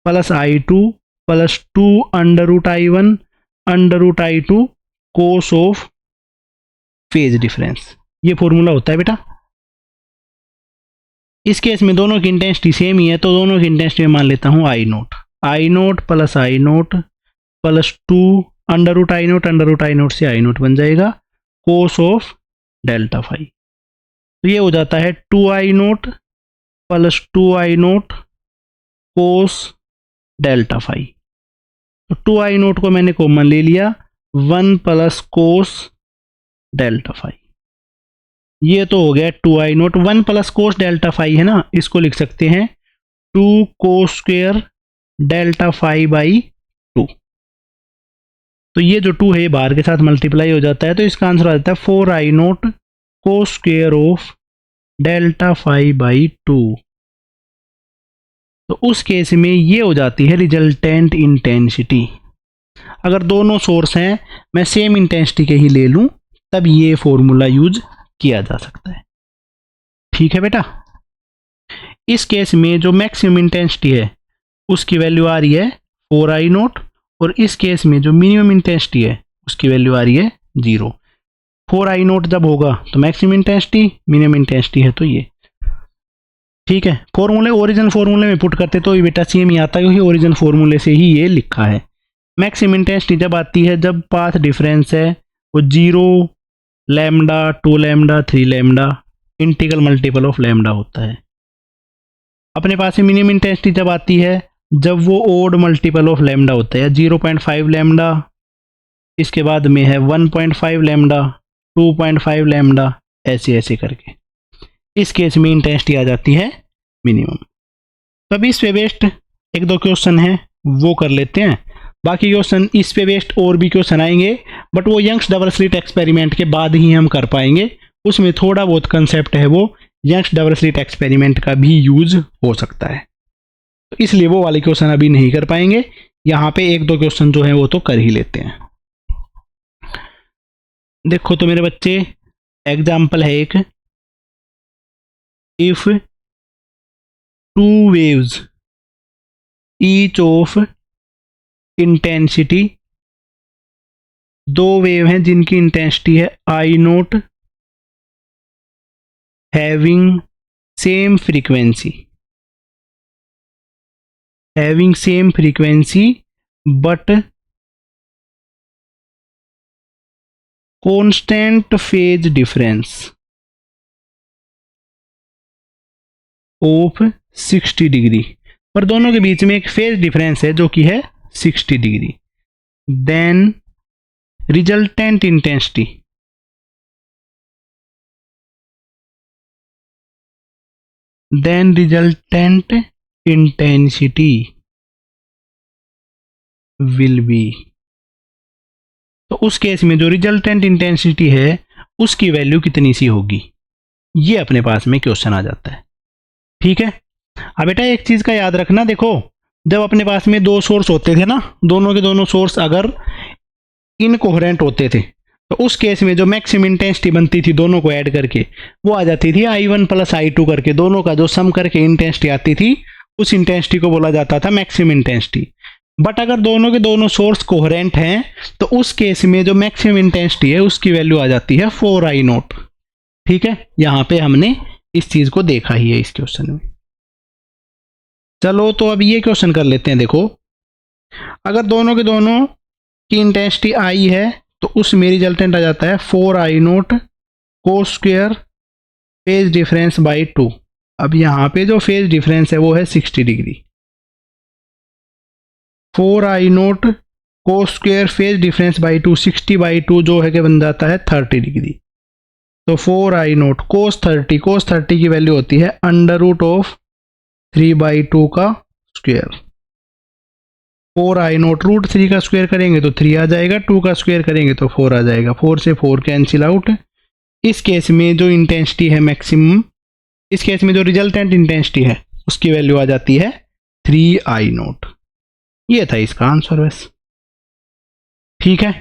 plus I2 plus 2 under root I1 under root I2 cos of phase difference. ये फॉर्मूला होता है बेटा। इस केस में दोनों की इंटेंसिटी सेम ही है, तो दोनों की इंटेंसिटी मान लेता हूँ I0 plus I0 plus 2 under root I0 से I0 बन जाएगा कोस ऑफ डेल्टा फाई। तो ये हो जाता है 2I0 प्लस 2I0 कोस डेल्टा फाई। तो 2I0 को मैंने कॉमन ले लिया, 1 प्लस कोस डेल्टा फाई। ये तो हो गया 2I0। 1 plus cos delta phi है ना, इसको लिख सकते हैं 2 cos square delta phi by 2। तो ये जो 2 है बाहर के साथ मल्टीप्लाई हो जाता है, तो इसका आंसर आ जाता है 4I0 cos square of delta phi by 2। तो उस केस में ये हो जाती है रिजल्टेंट इंटेंसिटी। अगर दोनों सोर्स हैं, मैं सेम इंटेंसिटी के ही ले लूं, तब ये फॉर्मूला यूज किया जा सकता है। ठीक है बेटा, इस केस में जो मैक्सिमम इंटेंसिटी है उसकी वैल्यू आ रही है 4I0, और इस केस में जो मिनिमम इंटेंसिटी है उसकी वैल्यू आ रही है 0। 4I0 जब होगा तो मैक्सिमम इंटेंसिटी, मिनिमम इंटेंसिटी है तो ये। ठीक है, फॉर्मूले ओरिजिनल फॉर्मूले में पुट करते तो ये बेटा सेम ही आता है, क्योंकि ओरिजिनल फॉर्मूले से ही ये लिखा है। मैक्सिमम इंटेंसिटी जब आती है जब पाथ डिफरेंस है वो 0, lambda, 2 lambda, 3 lambda, integral multiple of lambda होता है। अपने पास में मिनिमम इंटेंसिटी जब आती है जब वो ओड मल्टीपल ऑफ लैम्डा होता है, 0.5 लैम्डा, इसके बाद में है 1.5 लैम्डा, 2.5 लैम्डा, ऐसे ऐसे करके इस केस में इंटेंसिटी आ जाती है मिनिमम। तब इस पे बेस्ड एक दो क्वेश्चन है वो कर लेते हैं, बाकी क्वेश्चन इस पे बेस्ड और भी क्वेश्चन आएंगे, बट वो यंग्स डबल स्लिट एक्सपेरिमेंट के बाद ही हम कर पाएंगे। उसमें थोड़ा बहुत कंसेप्ट है वो यंग्स डबल स्लिट एक्सपेरिमेंट का भी यूज हो सकता है, तो इसलिए वो वाले क्वेश्चन अभी नहीं कर पाएंगे। यहाँ पे एक दो क्वेश्चन जो है वो तो कर ही लेते हैं। देखो तो मेरे बच्चे, एग्जाम्पल है एक, if 2 waves each of intensity, दो वेव हैं जिनकी इंटेंसिटी है I0 having same frequency but constant phase difference of 60 degree, पर दोनों के बीच में एक फेज डिफरेंस है जो कि है 60 degree. Then resultant intensity will be. तो उस केस में जो रिजल्टेंट इंटेंसिटी है उसकी वैल्यू कितनी सी होगी, ये अपने पास में क्वेश्चन आ जाता है। ठीक है, अब बेटा एक चीज का याद रखना, देखो जब अपने पास में दो सोर्स होते थे ना, दोनों के दोनों सोर्स अगर इनकोहेरेंट होते थे तो उस केस में जो मैक्सिमम इंटेंसिटी बनती थी दोनों को ऐड करके वो आ जाती थी I1 प्लस I2 करके, दोनों का जो सम करके इंटेंसिटी आती थी उस इंटेंसिटी को बोला जाता था मैक्सिमम इंटेंसिटी। बट अगर दोनों के दोनों सोर्स कोहेरेंट हैं तो उस केस में जो मैक्सिमम इंटेंसिटी है उसकी वैल्यू आ जाती है 4I0। ठीक है, यहां पे हमने इस चीज को देखा ही है इस क्वेश्चन में। चलो तो अब ये क्वेश्चन कर लेते हैं। देखो, अगर दोनों के दोनों की इंटेंसिटी आई है तो उसमें रिजल्टेंट आ जाता है 4I0 cos square phase difference by 2। अब यहाँ पे जो फेज डिफरेंस है वो है 60 degree. 4I0 cos square phase difference by 2, 60/2 जो है कि बन जाता है 30 डिग्री। तो 4I0 कोस 30 की वैल्यू होती है √ऑफ 3/2 का स्क्वायर। 4I0 √3 का स्क्वायर करेंगे तो 3 आ जाएगा, 2 का स्क्वायर करेंगे तो 4 आ जाएगा, 4 से 4 कैंसिल आउट। इस केस में जो इंटेंसिटी है मैक्सिमम, इस केस में जो रिजल्टेंट इंटेंसिटी है उसकी वैल्यू आ जाती है 3I0। ये था इसका आंसर बस। ठीक है,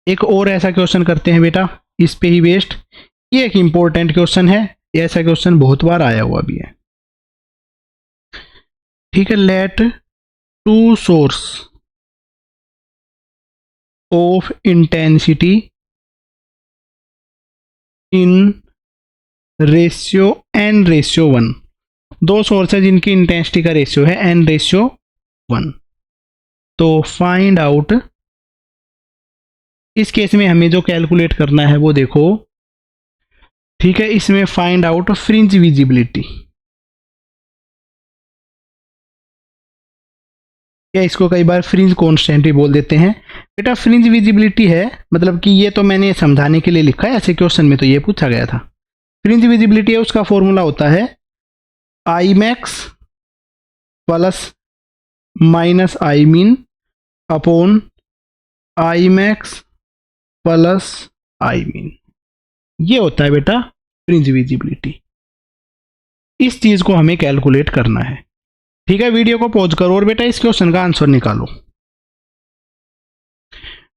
एक और ऐसा क्वेश्चन करते हैं बेटा, इस पे ही बेस्ड। ये एक इंपॉर्टेंट क्वेश्चन है, ऐसा क्वेश्चन बहुत बार आया हुआ भी है। ठीक है, let two source of intensity in ratio n/1। दो सोर्स है जिनकी इंटेंसिटी का रेशियो है n/1। तो फाइंड आउट, इस केस में हमें जो कैलकुलेट करना है वो देखो। ठीक है, इसमें फाइंड आउट फ्रिंज विजिबिलिटी, या इसको कई बार फ्रिंज कॉन्स्टेंट भी बोल देते हैं। बेटा फ्रिंज विजिबिलिटी है, मतलब कि ये तो मैंने समझाने के लिए लिखा है, ऐसे क्वेश्चन में तो ये पूछा गया था। फ्रिंज विजिबिलिटी है, उसका फॉर्मूला होता है Imax plus minus Imin upon Imax plus Imin। ये होता है बेटा फ्रिंज विजिबिलिटी। इस चीज को हमें कैलकुलेट करना है। ठीक है, वीडियो को पॉज करो और बेटा इस क्वेश्चन का आंसर निकालो।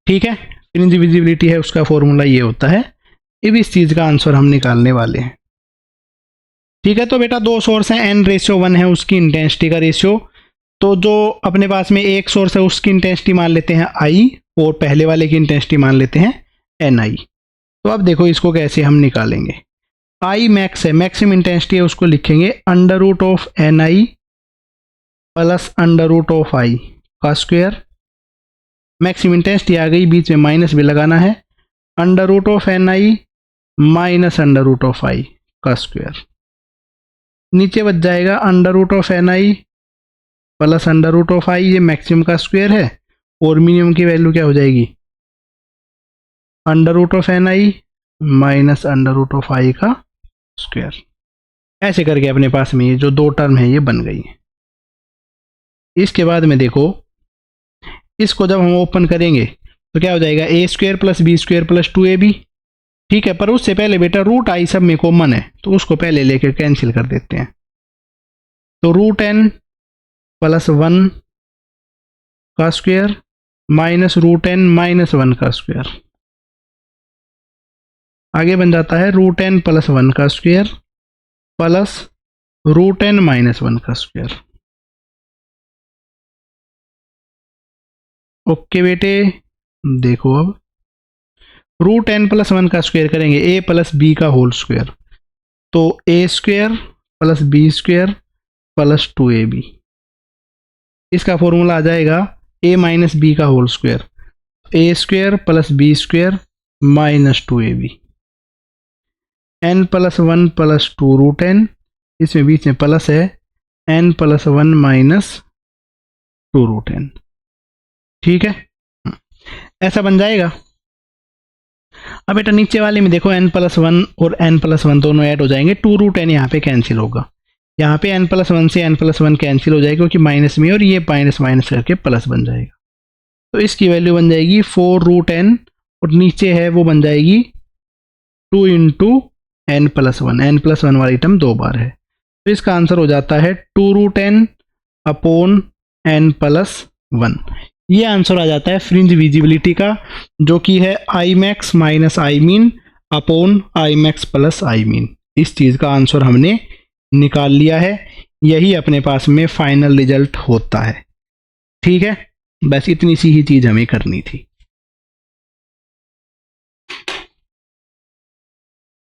ठीक है, फ्रिंज विजिबिलिटी है, उसका फॉर्मूला ये होता है। अब इस चीज का आंसर हम निकालने वाले हैं। ठीक है, तो बेटा दो सोर्स हैं, n/1 है उसकी इंटेंसिटी का रेशियो। तो जो अपने पास में एक सोर्स है उसकी इंटेंसिटी मान लेते हैं I, और पहले वाले की इंटेंसिटी मान लेते हैं Ni। तो अब देखो इसको कैसे हम निकालेंगे। I मैक्स है, मैक्सिमम इंटेंसिटी है, उसको लिखेंगे √of Ni plus √of I का स्क्वायर। मैक्सिमम इंटेंसिटी आ गई, बीच में माइनस भी लगाना है, √of Ni minus √of I का स्क्वायर। नीचे बच जाएगा √of Ni plus √of I, ये मैक्सिमम का स्क्वायर है, और मिनिमम की वैल्यू क्या हो जाएगी √of Ni minus √of I का स्क्वायर। ऐसे करके अपने पास में ये जो दो टर्म है ये बन गई है। इसके बाद में देखो, इसको जब हम ओपन करेंगे तो क्या हो जाएगा a² plus b² plus 2ab। ठीक है, पर उससे पहले बेटा √I सब में कॉमन है तो उसको पहले लेकर कैंसिल कर देते हैं। तो √n प्लस 1 का स्क्वायर माइनस √n माइनस 1 का स्क्वायर। आगे बन जाता है √n प्लस 1 का स्क्वायर प्लस √n माइनस 1 का स्क्वायर। ओके बेटे, देखो अब √n प्लस 1 का स्क्वायर करेंगे a प्लस b का होल स्क्वायर, तो a² plus b² plus 2ab। इसका फॉर्मूला आ जाएगा a माइनस b का whole square, a² plus b² minus 2ab। n plus 1 plus 2 √n, इसमें बीच में प्लस है, n प्लस 1 माइनस 2 √n। ठीक है, ऐसा बन जाएगा। अब बेटा नीचे वाले में देखो n प्लस 1 और n प्लस 1 दोनों ऐड हो जाएंगे, 2 √n यहाँ पे कैंसिल होगा। यहाँ पे n प्लस 1 से n प्लस 1 कैंसिल हो जाएगा क्योंकि माइनस में, और ये माइनस माइनस करके प्लस बन जाएगा। तो इसकी वैल्यू बन जाएगी 4 √n, और नीचे है वो बन जाएगी 2 × n प्लस 1। n प्लस 1 वाली टर्म दो बार है, तो इसका आंसर हो जाता है 2 √n अपॉन n प्लस 1। ये आंसर आ जाता है फ्रिंज विजिबिलिटी का, जो कि है Imax minus Imin upon Imax plus Imin। इस चीज़ का आंसर हमने निकाल लिया है, यही अपने पास में फाइनल रिजल्ट होता है। ठीक है, बस इतनी सी ही चीज़ हमें करनी थी।